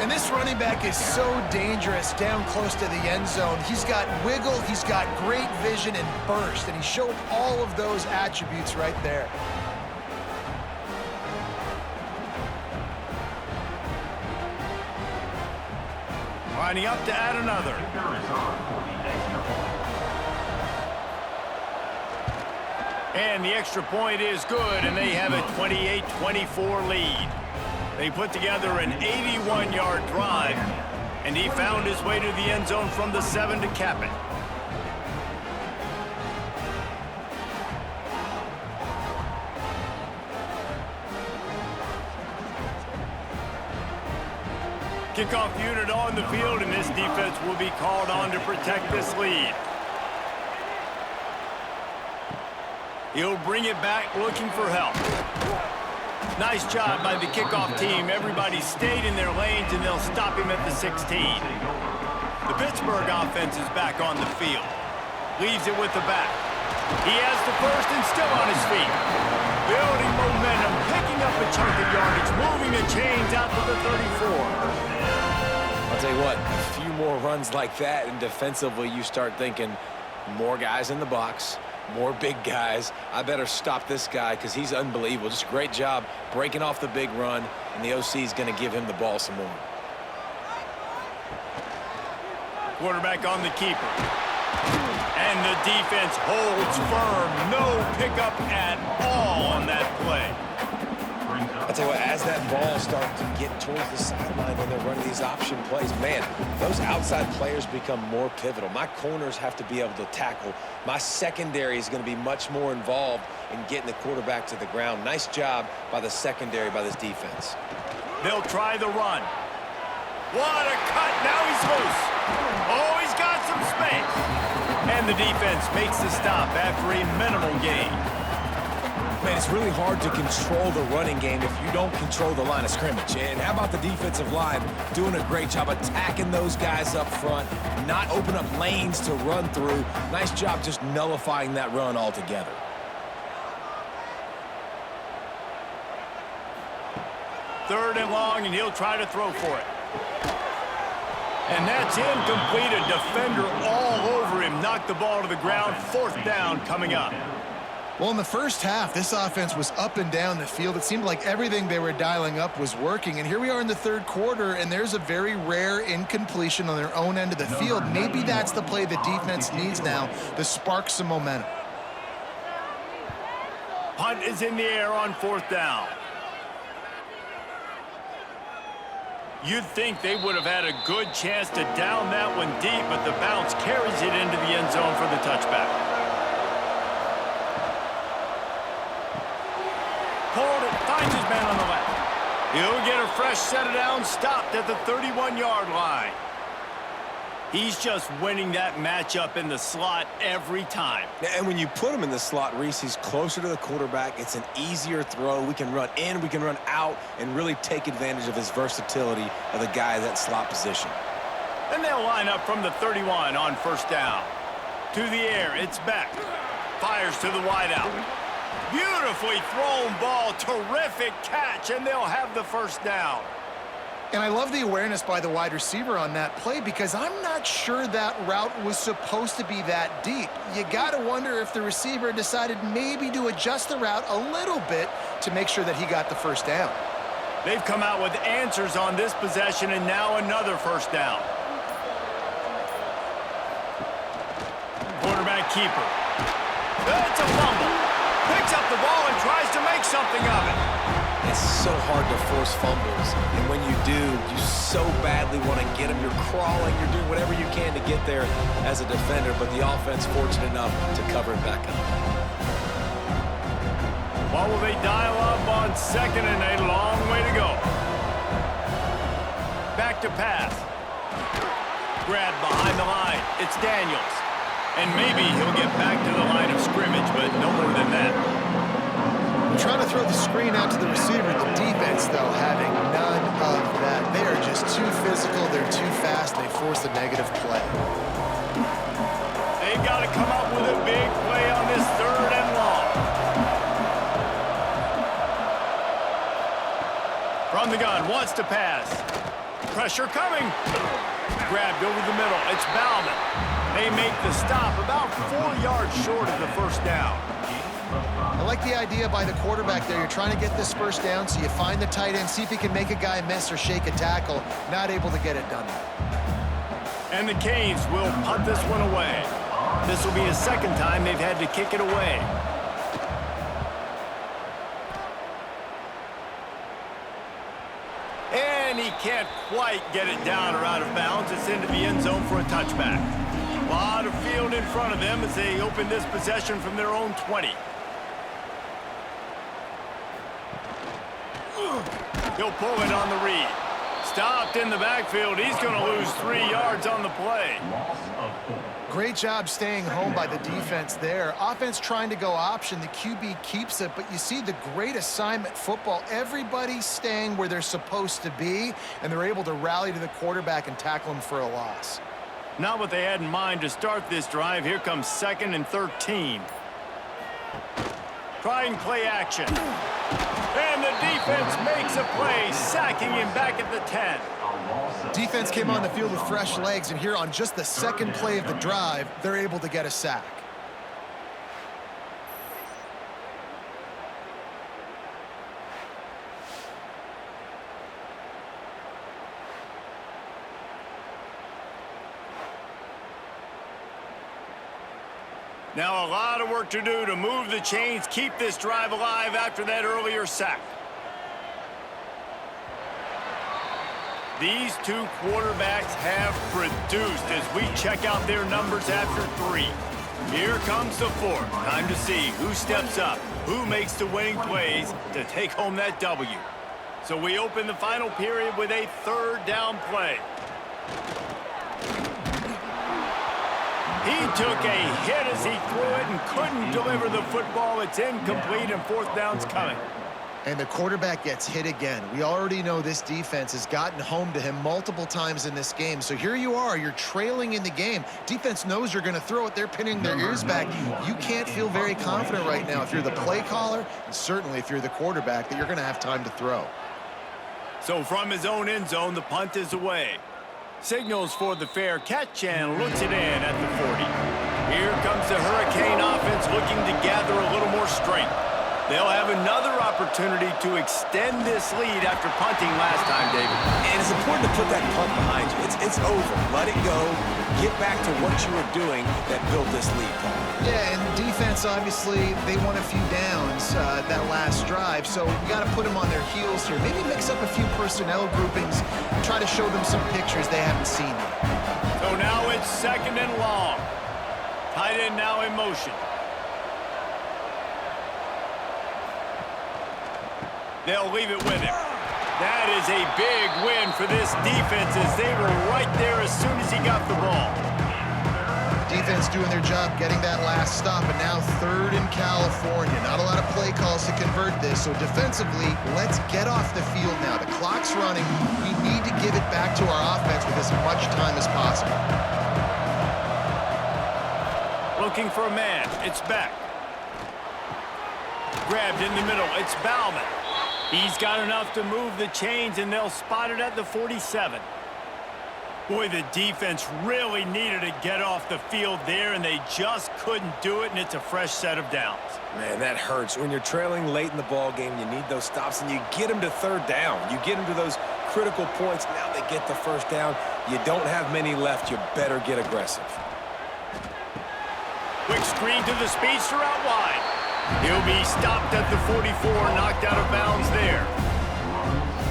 And this running back is so dangerous down close to the end zone. He's got wiggle, he's got great vision and burst, and he showed all of those attributes right there. Lining up to add another. And the extra point is good, and they have a 28-24 lead. They put together an 81-yard drive, and he found his way to the end zone from the 7 to cap it. Kickoff unit on the field, and this defense will be called on to protect this lead. He'll bring it back looking for help. Nice job by the kickoff team. Everybody stayed in their lanes, and they'll stop him at the 16. The Pittsburgh offense is back on the field. Leaves it with the back. He has the first and still on his feet. Building momentum, picking up a chunk of yardage, moving the chains out to the 34. I'll tell you what, a few more runs like that, and defensively you start thinking more guys in the box, more big guys. I better stop this guy because he's unbelievable. Just a great job breaking off the big run, and the OC is going to give him the ball some more. Quarterback on the keeper. And the defense holds firm. No pickup at all on that play. brings up. I tell you what, as that ball starts to get towards the sideline when they're running these option plays, man, those outside players become more pivotal. My corners have to be able to tackle. My secondary is going to be much more involved in getting the quarterback to the ground. Nice job by the secondary, by this defense. They'll try the run. What a cut. Now he's loose. Oh, he's got some space. And the defense makes the stop after a minimal gain. Man, it's really hard to control the running game if you don't control the line of scrimmage. And how about the defensive line doing a great job attacking those guys up front, not open up lanes to run through. Nice job just nullifying that run altogether. Third and long, and he'll try to throw for it. And that's incomplete. A defender all over him. Knocked the ball to the ground. Fourth down coming up. Well, in the first half, this offense was up and down the field. It seemed like everything they were dialing up was working. And here we are in the third quarter, and there's a very rare incompletion on their own end of the field. Maybe that's the play the defense needs now to spark some momentum. Punt is in the air on fourth down. You'd think they would have had a good chance to down that one deep, but the bounce carries it into the end zone for the touchback. Pulled it, finds his man on the left. He'll get a fresh set of downs, stopped at the 31-yard line. He's just winning that matchup in the slot every time. And when you put him in the slot, Reese, he's closer to the quarterback. It's an easier throw. We can run in, we can run out, and really take advantage of his versatility of the guy in that slot position. And they'll line up from the 31 on first down. To the air, it's Beck. Fires to the wideout. Beautifully thrown ball, terrific catch, and they'll have the first down. And I love the awareness by the wide receiver on that play because I'm not sure that route was supposed to be that deep. You got to wonder if the receiver decided maybe to adjust the route a little bit to make sure that he got the first down. They've come out with answers on this possession, and now another first down. Quarterback keeper. It's a fumble. Picks up the ball and tries to make something of it. It's so hard to force fumbles, and when you do, you so badly want to get them. You're crawling, you're doing whatever you can to get there as a defender, but the offense fortunate enough to cover it back up. What will they dial up on second and a long way to go? Back to pass. Grab behind the line. It's Daniels. And maybe he'll get back to the line of scrimmage, but no more than that. Trying to throw the screen out to the receiver. The defense, though, having none of that. They are just too physical. They're too fast. They force a negative play. They've got to come up with a big play on this third and long. From the gun, wants to pass. Pressure coming. Grabbed over the middle. It's Bauman. They make the stop about 4 yards short of the first down. I like the idea by the quarterback there. You're trying to get this first down, so you find the tight end, see if he can make a guy miss or shake a tackle. Not able to get it done. And the Canes will punt this one away. This will be the second time they've had to kick it away. And he can't quite get it down or out of bounds. It's into the end zone for a touchback. A lot of field in front of them as they open this possession from their own 20. He'll pull it on the read. Stopped in the backfield. He's going to lose 3 yards on the play. Great job staying home by the defense there. Offense trying to go option. The QB keeps it, but you see the great assignment football. Everybody's staying where they're supposed to be, and they're able to rally to the quarterback and tackle him for a loss. Not what they had in mind to start this drive. Here comes 2nd and 13. Trying play action. And the defense makes a play, sacking him back at the 10. Defense came on the field with fresh legs, and here on just the second play of the drive, they're able to get a sack. Now a lot of work to do to move the chains, keep this drive alive after that earlier sack. These two quarterbacks have produced as we check out their numbers after 3. Here comes the 4th. Time to see who steps up, who makes the winning plays to take home that W. So we open the final period with a 3rd down play. He took a hit as he threw it and couldn't deliver the football. It's incomplete and 4th down's coming. And the quarterback gets hit again. We already know this defense has gotten home to him multiple times in this game. So here you are, you're trailing in the game. Defense knows you're going to throw it. They're pinning their ears back. You can't feel very confident right now if you're the play caller, and certainly if you're the quarterback, that you're going to have time to throw. So from his own end zone, the punt is away. Signals for the fair catch and looks it in at the 40. Here comes the Hurricane offense looking to gather a little more strength. They'll have another opportunity to extend this lead after punting last time, David. And it's important to put that punt behind you. It's over. Let it go. Get back to what you were doing that built this lead, Paul. Yeah, and defense, obviously, they won a few downs that last drive, so you got to put them on their heels here. Maybe mix up a few personnel groupings and try to show them some pictures they haven't seen yet. So now it's 2nd and long. Tight end now in motion. They'll leave it with him. That is a big win for this defense as they were right there as soon as he got the ball. Defense doing their job getting that last stop, and now 3rd in California. Not a lot of play calls to convert this, so defensively, let's get off the field now. The clock's running. We need to give it back to our offense with as much time as possible. Looking for a man. It's Beck. Grabbed in the middle. It's Bauman. He's got enough to move the chains, and they'll spot it at the 47. Boy, the defense really needed to get off the field there, and they just couldn't do it, and it's a fresh set of downs. Man, that hurts. When you're trailing late in the ball game, you need those stops, and you get them to 3rd down. You get them to those critical points. Now they get the 1st down. You don't have many left. You better get aggressive. Quick screen to the speedster out wide. He'll be stopped at the 44, knocked out of bounds there.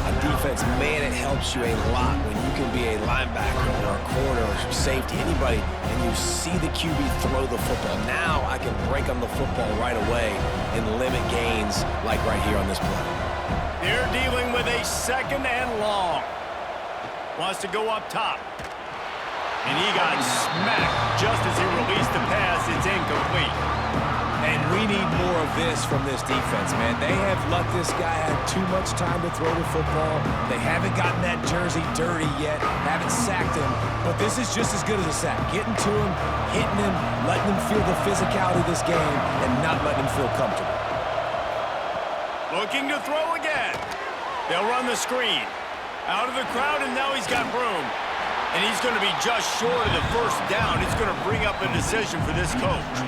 On defense, man, it helps you a lot when you can be a linebacker or a corner or safety, anybody, and you see the QB throw the football. Now I can break on the football right away and limit gains like right here on this play. They're dealing with a 2nd and long. Wants to go up top. And he got smacked just as he released the pass. It's incomplete. And we need more of this from this defense, man. They have let this guy have too much time to throw the football. They haven't gotten that jersey dirty yet, haven't sacked him. But this is just as good as a sack. Getting to him, hitting him, letting him feel the physicality of this game, and not letting him feel comfortable. Looking to throw again. They'll run the screen. Out of the crowd, and now he's got room. And he's going to be just short of the 1st down. It's going to bring up a decision for this coach.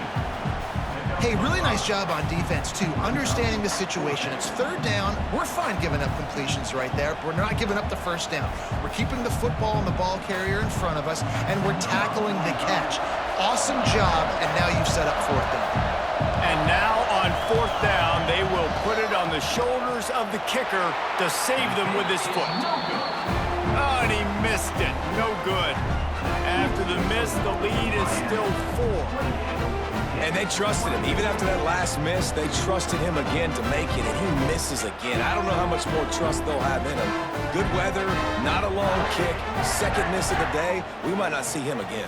Hey, really nice job on defense, too, understanding the situation. It's 3rd down. We're fine giving up completions right there. We're not giving up the 1st down. We're keeping the football and the ball carrier in front of us, and we're tackling the catch. Awesome job, and now you've set up 4th down. And now on 4th down, they will put it on the shoulders of the kicker to save them with his foot. Oh, and he missed it. No good. After the miss, the lead is still 4. And they trusted him. Even after that last miss, they trusted him again to make it, and he misses again. I don't know how much more trust they'll have in him. Good weather, not a long kick, 2nd miss of the day. We might not see him again.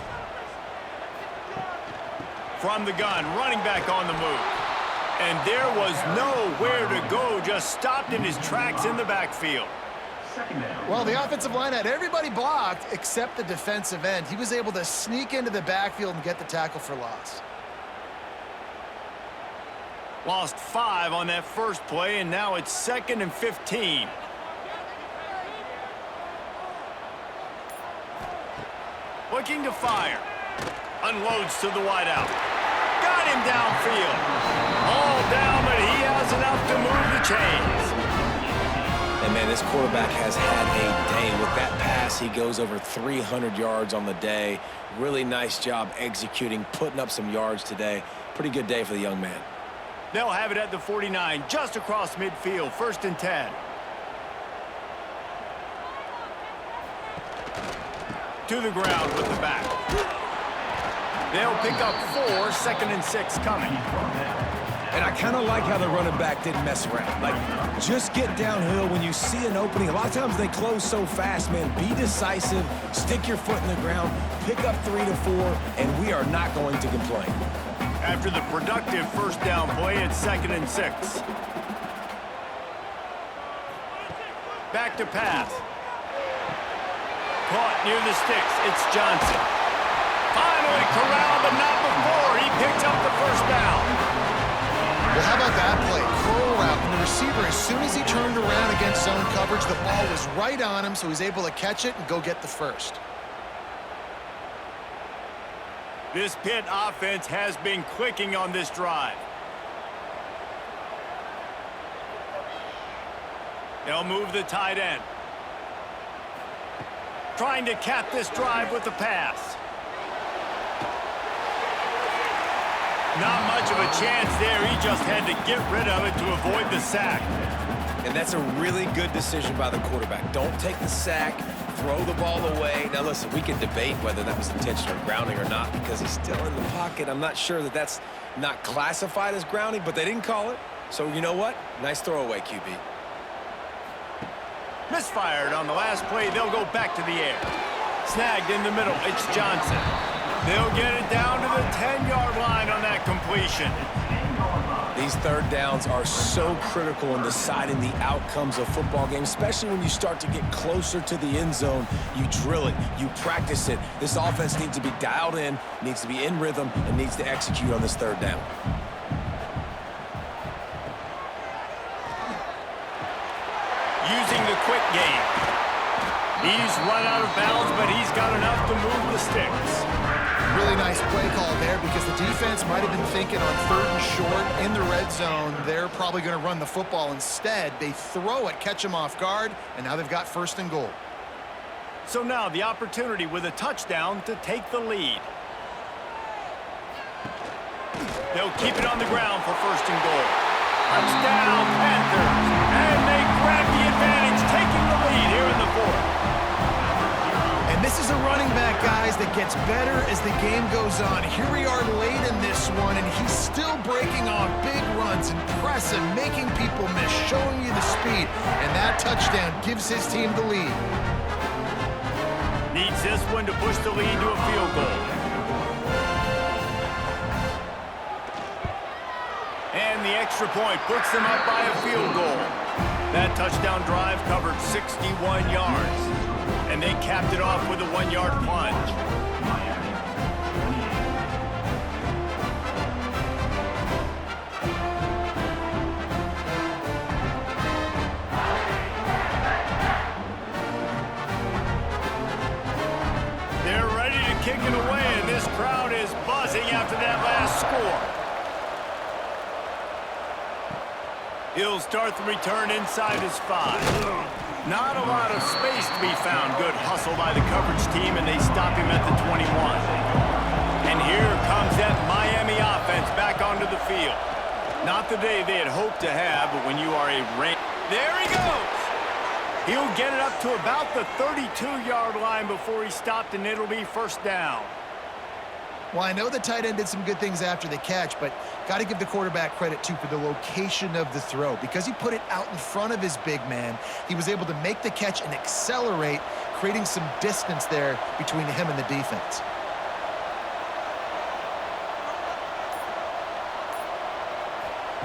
From the gun, running back on the move. And there was nowhere to go, just stopped in his tracks in the backfield. Well, the offensive line had everybody blocked except the defensive end. He was able to sneak into the backfield and get the tackle for loss. Lost 5 on that first play, and now it's 2nd and 15. Looking to fire. Unloads to the wideout. Got him downfield. All down, but he has enough to move the chains. And, man, this quarterback has had a day. With that pass, he goes over 300 yards on the day. Really nice job executing, putting up some yards today. Pretty good day for the young man. They'll have it at the 49, just across midfield, 1st and 10. To the ground with the back. They'll pick up 4, 2nd and 6 coming. And I kind of like how the running back didn't mess around. Like, just get downhill when you see an opening. A lot of times they close so fast, man. Be decisive, stick your foot in the ground, pick up 3 to 4, and we are not going to complain. After the productive first down play, it's 2nd and 6. Back to pass. Caught near the sticks. It's Johnson. Finally corralled, but not before. He picked up the first down. Well, how about that play? Curl route. And the receiver, as soon as he turned around against zone coverage, the ball was right on him, so he's able to catch it and go get the first. This Pitt offense has been clicking on this drive. They'll move the tight end. Trying to cap this drive with the pass. Not much of a chance there. He just had to get rid of it to avoid the sack. And that's a really good decision by the quarterback. Don't take the sack, throw the ball away. Now, listen, we can debate whether that was intentional grounding or not because he's still in the pocket. I'm not sure that that's not classified as grounding, but they didn't call it. So, you know what? Nice throwaway, QB. Misfired on the last play. They'll go back to the air. Snagged in the middle. It's Johnson. They'll get it down to the 10-yard line on that completion. These third downs are so critical in deciding the outcomes of football games, especially when you start to get closer to the end zone. You drill it, you practice it. This offense needs to be dialed in, needs to be in rhythm, and needs to execute on this third down. Using the quick game. He's run out of bounds, but he's got enough to move the sticks. Really nice play call there because the defense might have been thinking on 3rd and short in the red zone. They're probably going to run the football instead. They throw it, catch them off guard, and now they've got 1st and goal. So now the opportunity with a touchdown to take the lead. They'll keep it on the ground for 1st and goal. Touchdown, Panthers. And they grab the advantage, taking the lead here in the 4th. And this is a running back, guys, that gets better as the game goes on. Here we are late in this one, and he's still breaking off big runs and pressing, making people miss, showing you the speed. And that touchdown gives his team the lead. Needs this one to push the lead to a field goal. And the extra point puts them up by a field goal. That touchdown drive covered 61 yards. And they capped it off with a 1-yard plunge. They're ready to kick it away, and this crowd is buzzing after that last score. He'll start the return inside his 5. Not a lot of space to be found. Good hustle by the coverage team, and they stop him at the 21. And here comes that Miami offense back onto the field. Not the day they had hoped to have, but when you are a there he goes! He'll get it up to about the 32-yard line before he stopped, and it'll be 1st down. Well, I know the tight end did some good things after the catch, but got to give the quarterback credit, too, for the location of the throw. Because he put it out in front of his big man, he was able to make the catch and accelerate, creating some distance there between him and the defense.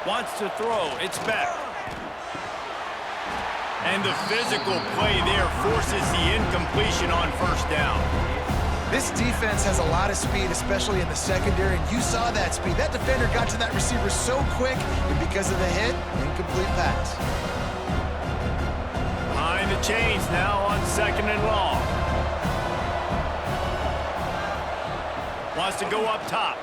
Wants to throw. It's back. And the physical play there forces the incompletion on 1st down. This defense has a lot of speed, especially in the secondary, and you saw that speed. That defender got to that receiver so quick, and because of the hit, incomplete pass. Behind the chains now on 2nd and long. Wants to go up top.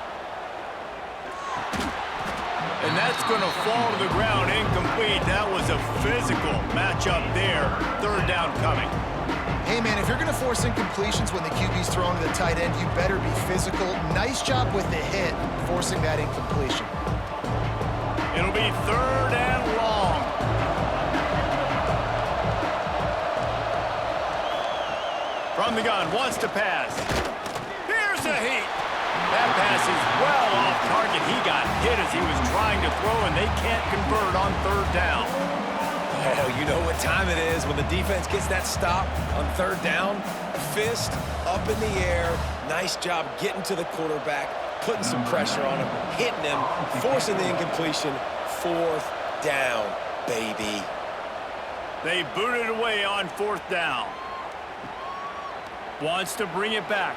And that's going to fall to the ground, incomplete. That was a physical matchup there. 3rd down coming. Hey, man, if you're going to force incompletions when the QB's thrown to the tight end, you better be physical. Nice job with the hit, forcing that incompletion. It'll be 3rd and long. From the gun, wants to pass. Here's a heat. That pass is well off target. He got hit as he was trying to throw, and they can't convert on third down. Oh, you know what time it is when the defense gets that stop on third down. Fist up in the air. Nice job getting to the quarterback, putting some pressure on him, hitting him, forcing the incompletion. Fourth down, baby. They booted away on fourth down. Wants to bring it back.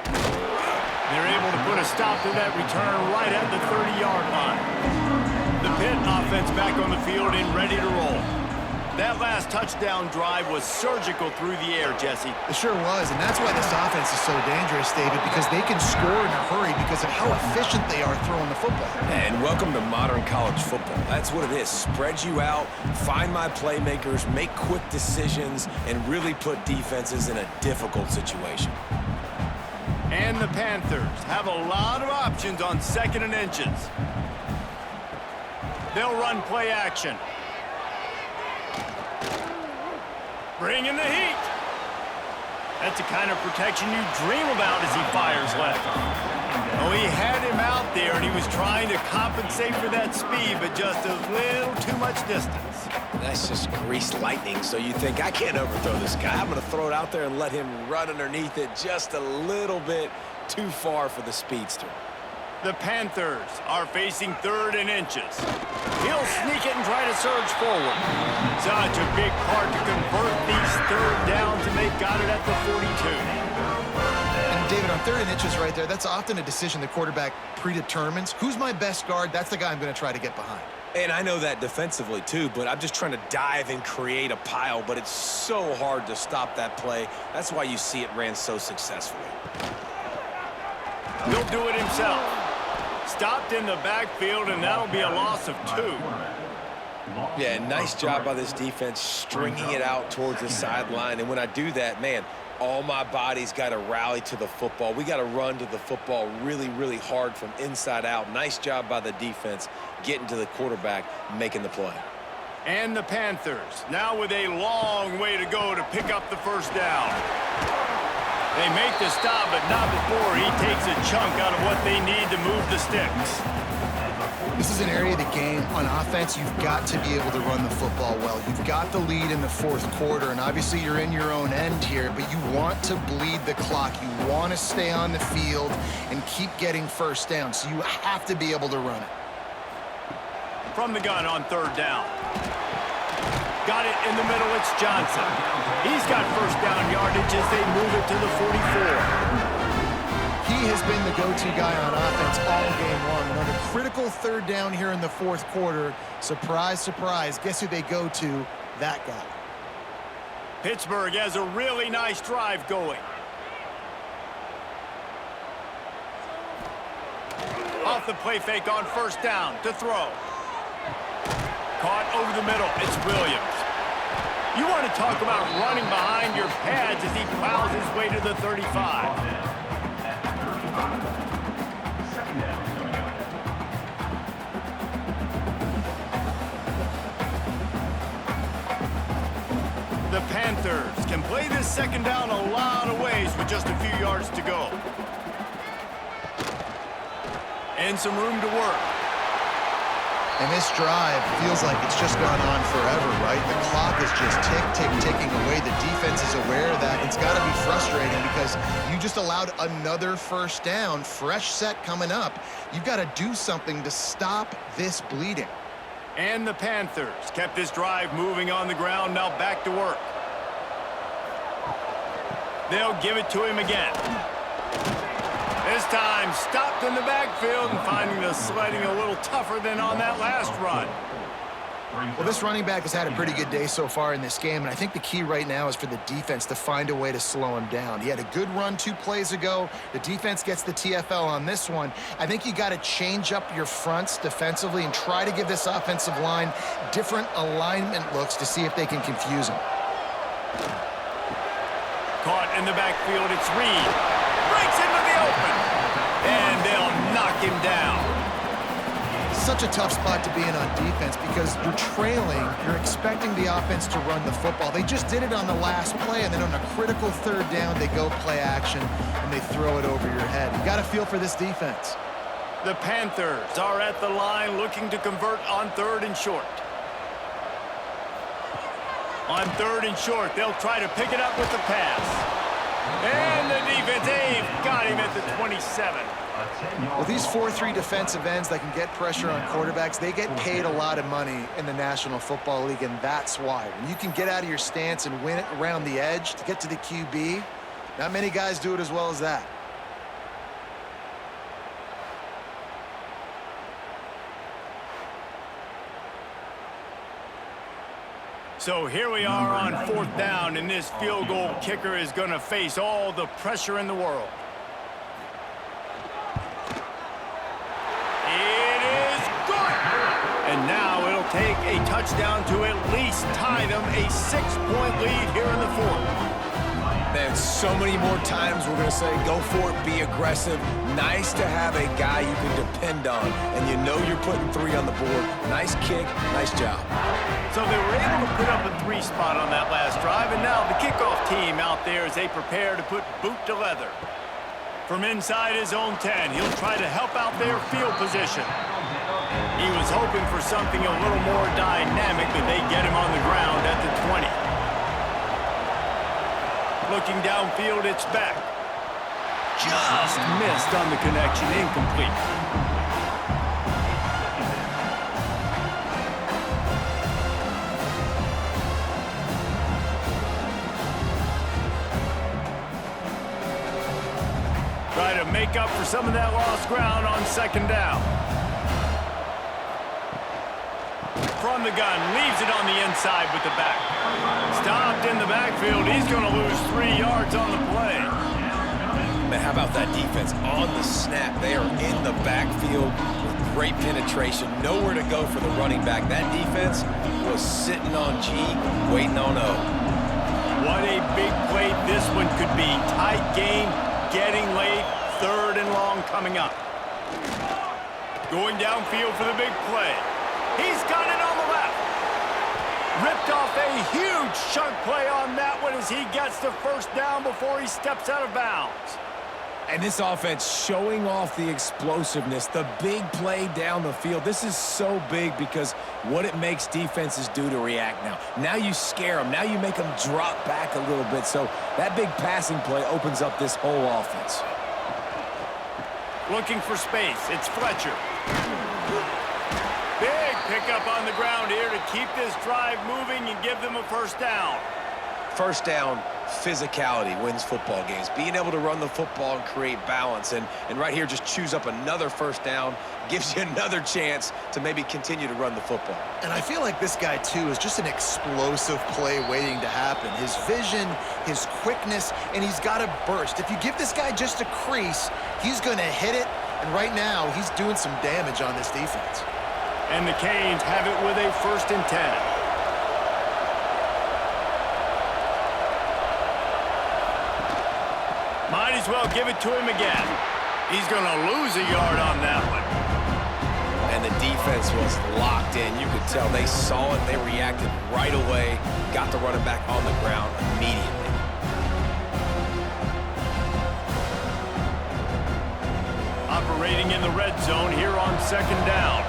They're able to put a stop to that return right at the 30-yard line. The Pitt offense back on the field and ready to roll. That last touchdown drive was surgical through the air, Jesse. It sure was, and that's why this offense is so dangerous, David, because they can score in a hurry because of how efficient they are throwing the football. And welcome to modern college football. That's what it is. Spread you out, find my playmakers, make quick decisions, and really put defenses in a difficult situation. And the Panthers have a lot of options on 2nd and inches. They'll run play action. Bring in the heat. That's the kind of protection you dream about as he fires left. Oh, he had him out there, and he was trying to compensate for that speed, but just a little too much distance. That's just greased lightning, so you think, I can't overthrow this guy. I'm going to throw it out there and let him run underneath it just a little bit too far for the speedster. The Panthers are facing 3rd and inches. He'll sneak it and try to surge forward. Such a big part to convert these 3rd downs, and they've got it at the 42. And David, on 3rd and inches right there, that's often a decision the quarterback predetermines. Who's my best guard? That's the guy I'm going to try to get behind. And I know that defensively, too, but I'm just trying to dive and create a pile, but it's so hard to stop that play. That's why you see it ran so successfully. He'll do it himself. Stopped in the backfield, and that'll be a loss of 2. Yeah, nice job by this defense stringing it out towards the sideline. And when I do that, man, all my body's got to rally to the football. We got to run to the football really, really hard from inside out. Nice job by the defense getting to the quarterback, making the play. And the Panthers now with a long way to go to pick up the first down. They make the stop, but not before he takes a chunk out of what they need to move the sticks. This is an area of the game. On offense, you've got to be able to run the football well. You've got the lead in the 4th quarter, and obviously you're in your own end here, but you want to bleed the clock. You want to stay on the field and keep getting first down, so you have to be able to run it. From the gun on 3rd down. Got it in the middle, it's Johnson. He's got first down yardage as they move it to the 44. He has been the go-to guy on offense all game long. Another critical 3rd down here in the 4th quarter. Surprise, surprise. Guess who they go to? That guy. Pittsburgh has a really nice drive going. Off the play fake on first down to throw. Caught over the middle. It's Williams. You want to talk about running behind your pads as he plows his way to the 35. The Panthers can play this 2nd down a lot of ways with just a few yards to go. And some room to work. And this drive feels like it's just gone on forever, right? The clock is just ticking away. The defense is aware of that. It's got to be frustrating because you just allowed another first down, fresh set coming up. You've got to do something to stop this bleeding. And the Panthers kept this drive moving on the ground, now back to work. They'll give it to him again. This time stopped in the backfield and finding the sledding a little tougher than on that last run. Well, this running back has had a pretty good day so far in this game, and I think the key right now is for the defense to find a way to slow him down. He had a good run 2 plays ago. The defense gets the TFL on this one. I think you got to change up your fronts defensively and try to give this offensive line different alignment looks to see if they can confuse him. Caught in the backfield, it's Reed. Breaks into the open. And they'll knock him down. such a tough spot to be in on defense because you're trailing, you're expecting the offense to run the football. They just did it on the last play, and then on a critical third down, they go play action, and they throw it over your head. You got to feel for this defense. The Panthers are at the line looking to convert on 3rd and short. On 3rd and short, they'll try to pick it up with the pass. And the defense, they've got him at the 27. Well, these 4-3 defensive ends that can get pressure on quarterbacks, they get paid a lot of money in the National Football League, and that's why. When you can get out of your stance and win it around the edge to get to the QB, not many guys do it as well as that. So here we are on 4th down, and this field goal kicker is going to face all the pressure in the world. It is good! And now it'll take a touchdown to at least tie them a 6-point lead here in the 4th. Man, so many more times we're going to say, go for it, be aggressive. Nice to have a guy you can depend on, and you know you're putting 3 on the board. Nice kick, nice job. So they were able to put up a 3 spot on that last drive, and now the kickoff team out there as they prepare to put boot to leather. From inside his own 10, he'll try to help out their field position. He was hoping for something a little more dynamic, but they get him on the ground at the 20. Looking downfield, it's back. Just missed on the connection, incomplete. Try to make up for some of that lost ground on 2nd down. From the gun, leaves it on the inside with the back. Stopped in the backfield. He's going to lose 3 yards on the play. Man, how about that defense? On the snap, they are in the backfield with great penetration. Nowhere to go for the running back. That defense was sitting on G, waiting on O. What a big play this one could be. Tight game, getting late, 3rd and long coming up. Going downfield for the big play. He's got it on the left. Ripped off a huge chunk play on that one as he gets the 1st down before he steps out of bounds. And this offense showing off the explosiveness, the big play down the field. This is so big because what it makes defenses do to react now. Now you scare them. Now you make them drop back a little bit. So that big passing play opens up this whole offense. Looking for space. It's Fletcher. Big pickup on the ground here to keep this drive moving and give them a 1st down. 1st down, physicality wins football games. Being able to run the football and create balance. And right here, just choose up another 1st down, gives you another chance to maybe continue to run the football. And I feel like this guy, too, is just an explosive play waiting to happen. His vision, his quickness, and he's got a burst. If you give this guy just a crease, he's going to hit it. And right now, he's doing some damage on this defense. And the Canes have it with a 1st and 10. Might as well give it to him again. He's going to lose a yard on that one. And the defense was locked in. You could tell they saw it. They reacted right away. Got the running back on the ground immediately. Operating in the red zone here on 2nd down.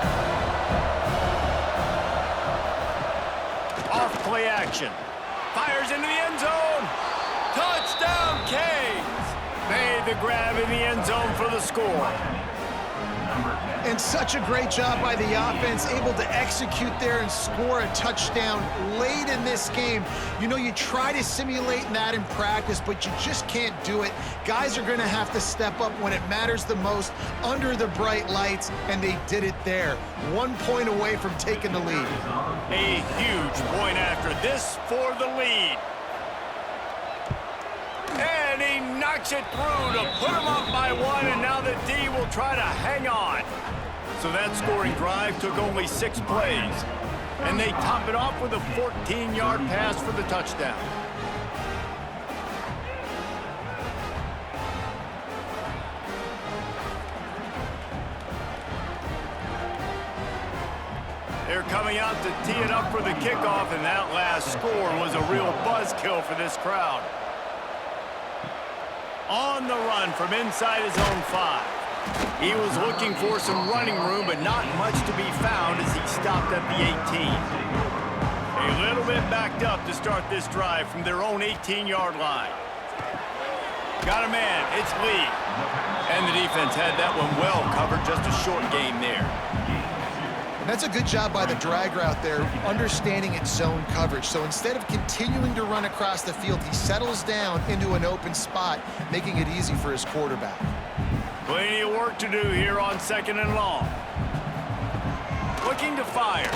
Off play action. Fires into the end zone. Touchdown, Canes. Made the grab in the end zone for the score. And such a great job by the offense, able to execute there and score a touchdown late in this game. You know, you try to simulate that in practice, but you just can't do it. Guys are going to have to step up when it matters the most under the bright lights, and they did it there. 1 point away from taking the lead. A huge point after this for the lead. And he knocks it through to put him up by 1, and now the D will try to hang on. So that scoring drive took only 6 plays, and they top it off with a 14-yard pass for the touchdown. coming out to tee it up for the kickoff, and that last score was a real buzzkill for this crowd. On the run from inside his own 5. He was looking for some running room, but not much to be found as he stopped at the 18. A little bit backed up to start this drive from their own 18-yard line. Got a man, it's Lee. And the defense had that one well covered, just a short gain there. And that's a good job by the drag route there, understanding its zone coverage. So instead of continuing to run across the field, he settles down into an open spot, making it easy for his quarterback. Plenty of work to do here on 2nd and long. Looking to fire.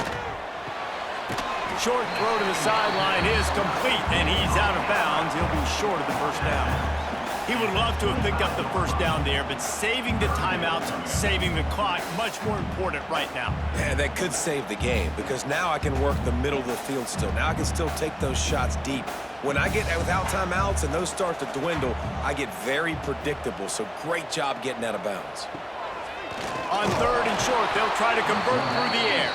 Short throw to the sideline is complete, and he's out of bounds. He'll be short of the first down. He would love to have picked up the first down there, but saving the timeouts, saving the clock, much more important right now. Yeah, that could save the game, because now I can work the middle of the field still. Now I can still take those shots deep. When I get without timeouts and those start to dwindle, I get very predictable. So great job getting out of bounds. On 3rd and short, they'll try to convert through the air.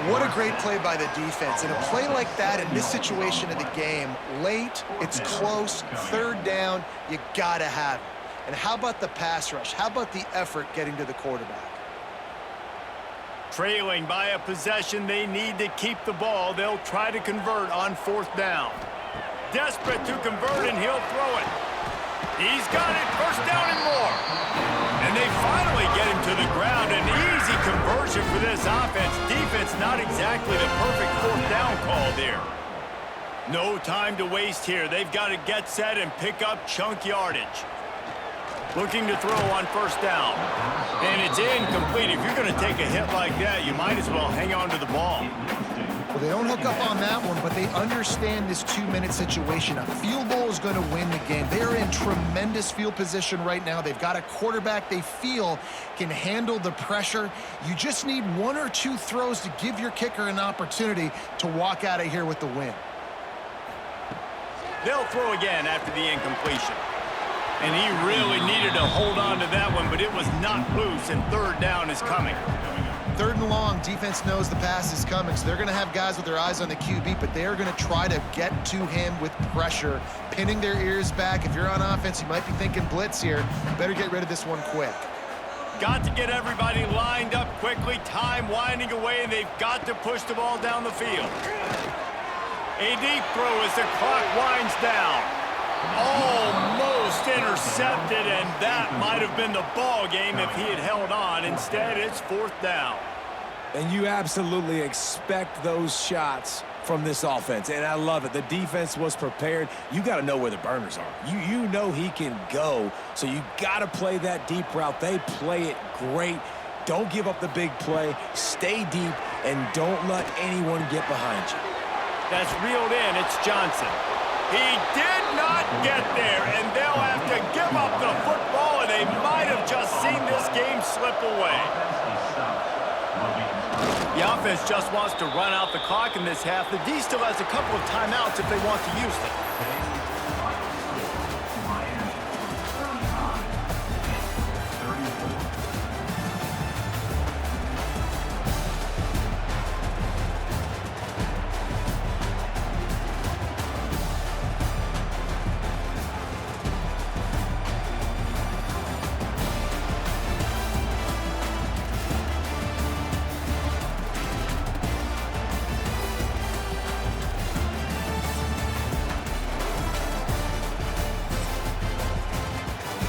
What a great play by the defense. And a play like that in this situation of the game, late, it's close, 3rd down, you gotta have it. And how about the pass rush? How about the effort getting to the quarterback? Trailing by a possession, they need to keep the ball. They'll try to convert on 4th down. Desperate to convert, and he'll throw it. He's got it, 1st down and more. And they finally get him to the ground. An easy conversion for this offense. Defense, not exactly the perfect 4th down call there. No time to waste here. They've got to get set and pick up chunk yardage. Looking to throw on 1st down. And it's incomplete. If you're going to take a hit like that, you might as well hang on to the ball. Well, they don't hook up on that one, but they understand this 2-minute situation. A field goal is going to win the game. They are in tremendous field position right now. They've got a quarterback they feel can handle the pressure. You just need 1 or 2 throws to give your kicker an opportunity to walk out of here with the win. They'll throw again after the incompletion. And he really needed to hold on to that one, but it was not loose, and 3rd down is coming. 3rd and long, defense knows the pass is coming, so they're going to have guys with their eyes on the QB, but they are going to try to get to him with pressure, pinning their ears back. If you're on offense, you might be thinking blitz here. You better get rid of this one quick. Got to get everybody lined up quickly. Time winding away, and they've got to push the ball down the field. A deep throw as the clock winds down. Almost intercepted, and that might have been the ball game if he had held on. Instead, it's 4th down. And you absolutely expect those shots from this offense, and I love it. The defense was prepared. You got to know where the burners are. You know he can go, so you got to play that deep route. They play it great. Don't give up the big play. Stay deep, and don't let anyone get behind you. That's reeled in. It's Johnson. He did not get there, and they'll have to give up the football, and they might have just seen this game slip away. The offense just wants to run out the clock in this half. The D still has a couple of timeouts if they want to use them.